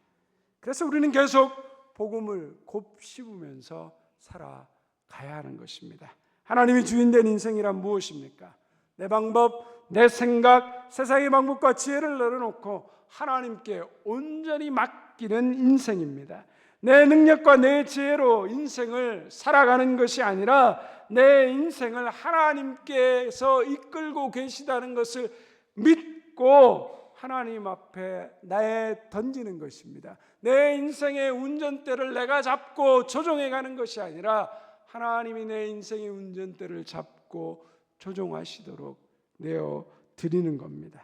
그래서 우리는 계속 복음을 곱씹으면서 살아가야 하는 것입니다. 하나님이 주인된 인생이란 무엇입니까? 내 방법, 내 생각, 세상의 방법과 지혜를 내려놓고 하나님께 온전히 맡기는 인생입니다. 내 능력과 내 지혜로 인생을 살아가는 것이 아니라 내 인생을 하나님께서 이끌고 계시다는 것을 믿고 하나님 앞에 던지는 것입니다. 내 인생의 운전대를 내가 잡고 조종해 가는 것이 아니라 하나님이 내 인생의 운전대를 잡고 조종하시도록 내어 드리는 겁니다.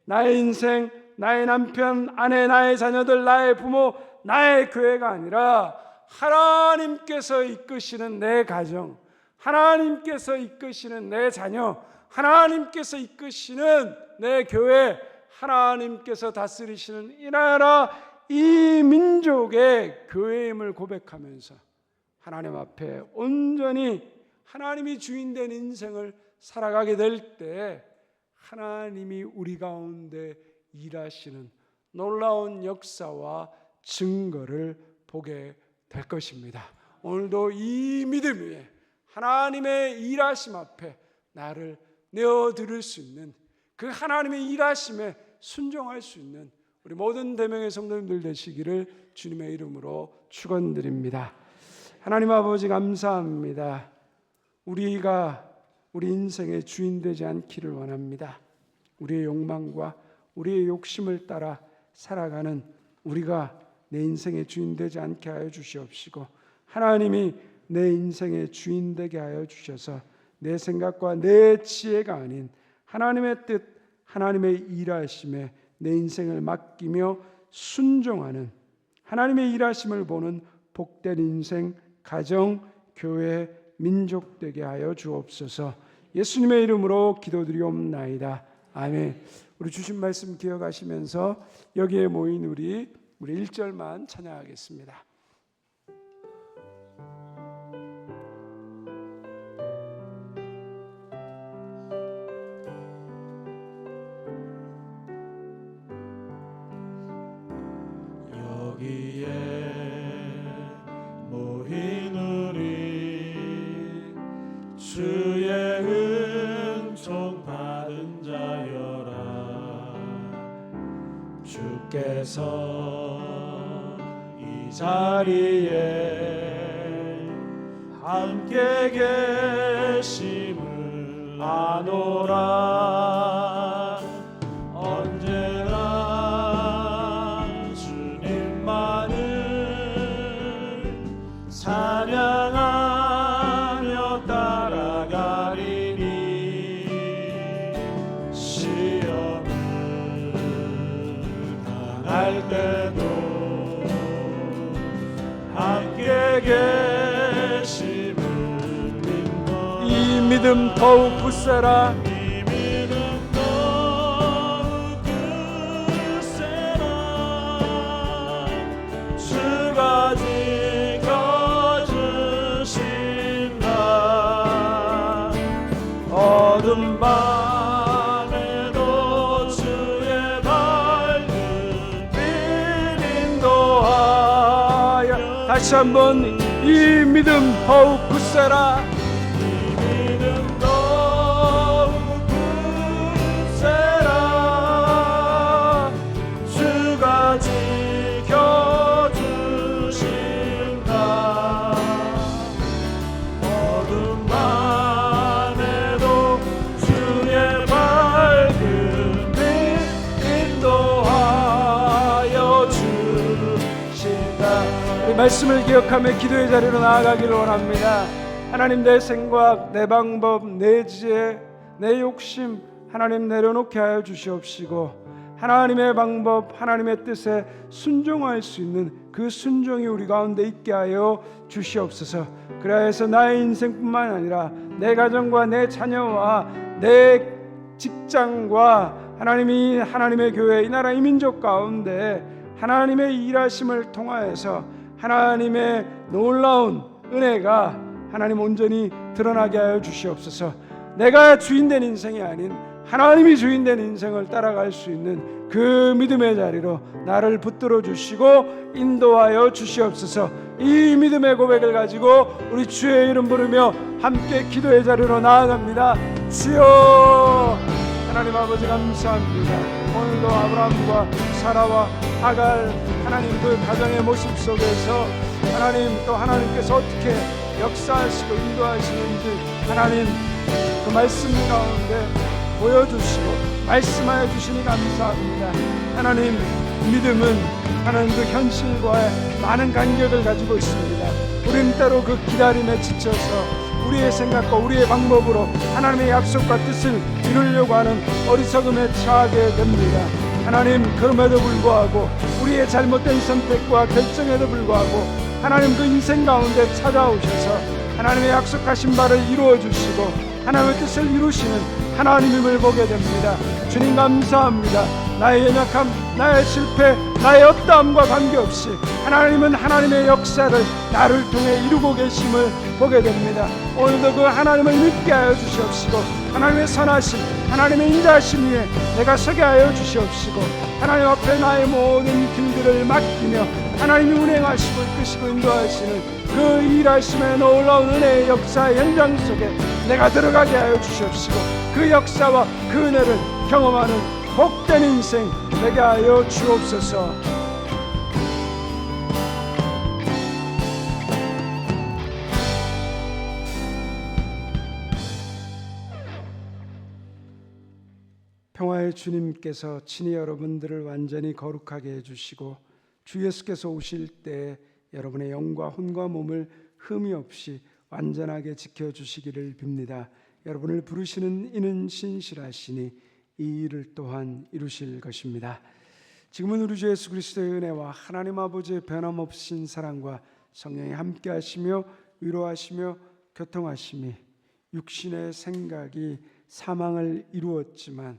나의 인생, 나의 남편, 아내, 나의 자녀들, 나의 부모, 나의 교회가 아니라 하나님께서 이끄시는 내 가정, 하나님께서 이끄시는 내 자녀, 하나님께서 이끄시는 내 교회, 하나님께서 다스리시는 이 나라, 이 민족의 교회임을 고백하면서 하나님 앞에 온전히 하나님이 주인된 인생을 살아가게 될 때 하나님이 우리 가운데 일하시는 놀라운 역사와 증거를 보게 될 것입니다. 오늘도 이 믿음 위에 하나님의 일하심 앞에 나를 내어드릴 수 있는 그 하나님의 일하심에 순종할 수 있는 우리 모든 대명의 성도님들 되시기를 주님의 이름으로 축원드립니다. 하나님 아버지 감사합니다. 우리가 우리 인생의 주인 되지 않기를 원합니다. 우리의 욕망과 우리의 욕심을 따라 살아가는 우리가 내 인생의 주인 되지 않게 하여 주시옵시고 하나님이 내 인생의 주인 되게 하여 주셔서 내 생각과 내 지혜가 아닌 하나님의 뜻, 하나님의 일하심에 내 인생을 맡기며 순종하는 하나님의 일하심을 보는 복된 인생, 가정, 교회, 민족 되게 하여 주옵소서. 예수님의 이름으로 기도드리옵나이다. 아멘. 우리 주신 말씀 기억하시면서 여기에 모인 우리 1절만 찬양하겠습니다. 여기에 모인 우리 주의 은총 받은 자여라. 주께서 이 자리에 함께 계심을 아노라. 언제나 주님만을 찬양하며 따라가리니 시험을 당할 때도 함께 계심을 믿노라. 이 믿음 더욱 굳세라. 이 믿음 더욱 굳세라. 주가 지켜주신다. 어둠 밤에도 주의 밝은 빛 인도하여. 다시 한번 이 믿음 더욱 굳세라. 이 믿음 더욱 굳세라. 주가 지켜주신다. 어둠 밤에도 주의 밝은 빛 인도하여 주신다. 우리 말씀을 기억하며 기도의 자리로 나아가기를 원합니다. 하나님, 내 생각, 내 방법, 내 지혜, 내 욕심 하나님 내려놓게 하여 주시옵시고 하나님의 방법, 하나님의 뜻에 순종할 수 있는 그 순종이 우리 가운데 있게 하여 주시옵소서. 그래서 나의 인생뿐만 아니라 내 가정과 내 자녀와 내 직장과 하나님이 하나님의 교회, 이 나라 이 민족 가운데 하나님의 일하심을 통하여서 하나님의 놀라운 은혜가 하나님 온전히 드러나게 하여 주시옵소서. 내가 주인된 인생이 아닌 하나님이 주인된 인생을 따라갈 수 있는 그 믿음의 자리로 나를 붙들어 주시고 인도하여 주시옵소서. 이 믿음의 고백을 가지고 우리 주의 이름 부르며 함께 기도의 자리로 나아갑니다. 주여 하나님 아버지 감사합니다. 오늘도 아브라함과 사라와 아갈 하나님 그 가정의 모습 속에서 하나님 또 하나님께서 어떻게 역사하시고 인도하시는지 하나님 그 말씀 가운데 보여주시고 말씀하여 주시니 감사합니다. 하나님 믿음은 하나님 그 현실과의 많은 간격을 가지고 있습니다. 우리는 때로 그 기다림에 지쳐서 우리의 생각과 우리의 방법으로 하나님의 약속과 뜻을 이루려고 하는 어리석음에 처하게 됩니다. 하나님 그럼에도 불구하고 우리의 잘못된 선택과 결정에도 불구하고 하나님 그 인생 가운데 찾아오셔서 하나님의 약속하신 바를 이루어 주시고 하나님의 뜻을 이루시는 하나님임을 보게 됩니다. 주님 감사합니다. 나의 연약함, 나의 실패, 나의 어떠함과 관계없이 하나님은 하나님의 역사를 나를 통해 이루고 계심을 보게 됩니다. 오늘도 그 하나님을 믿게 하여 주시옵시고 하나님의 선하심, 하나님의 인자하심 위에 내가 서게 하여 주시옵시고 하나님 앞에 나의 모든 길들을 맡기며 하나님이 운행하시고 이끄시고 인도하시는 그 일하심의 놀라운 은혜의 역사 현장 속에 내가 들어가게 하여 주시옵시고 그 역사와 그 은혜를 경험하는 복된 인생 되게 하여 주옵소서. 평화의 주님께서 친히 여러분들을 완전히 거룩하게 해주시고 주 예수께서 오실 때 여러분의 영과 혼과 몸을 흠이 없이 완전하게 지켜주시기를 빕니다. 여러분을 부르시는 이는 신실하시니 이 일을 또한 이루실 것입니다. 지금은 우리 주 예수 그리스도의 은혜와 하나님 아버지의 변함없으신 사랑과 성령이 함께 하시며 위로하시며 교통하심이 육신의 생각이 사망을 이루었지만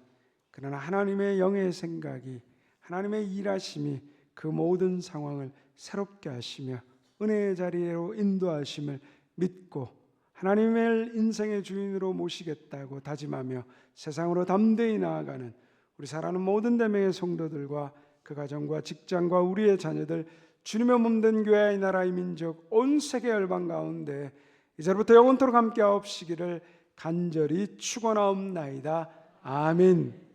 그러나 하나님의 영의 생각이 하나님의 일하심이 그 모든 상황을 새롭게 하시며 은혜의 자리로 인도하심을 믿고 하나님을 인생의 주인으로 모시겠다고 다짐하며 세상으로 담대히 나아가는 우리 사랑하는 모든 대명의 성도들과 그 가정과 직장과 우리의 자녀들 주님의 몸된 교회의 나라의 민족 온 세계 열방 가운데 이제부터 영원토록 함께 하옵시기를 간절히 축원하옵나이다. 아멘.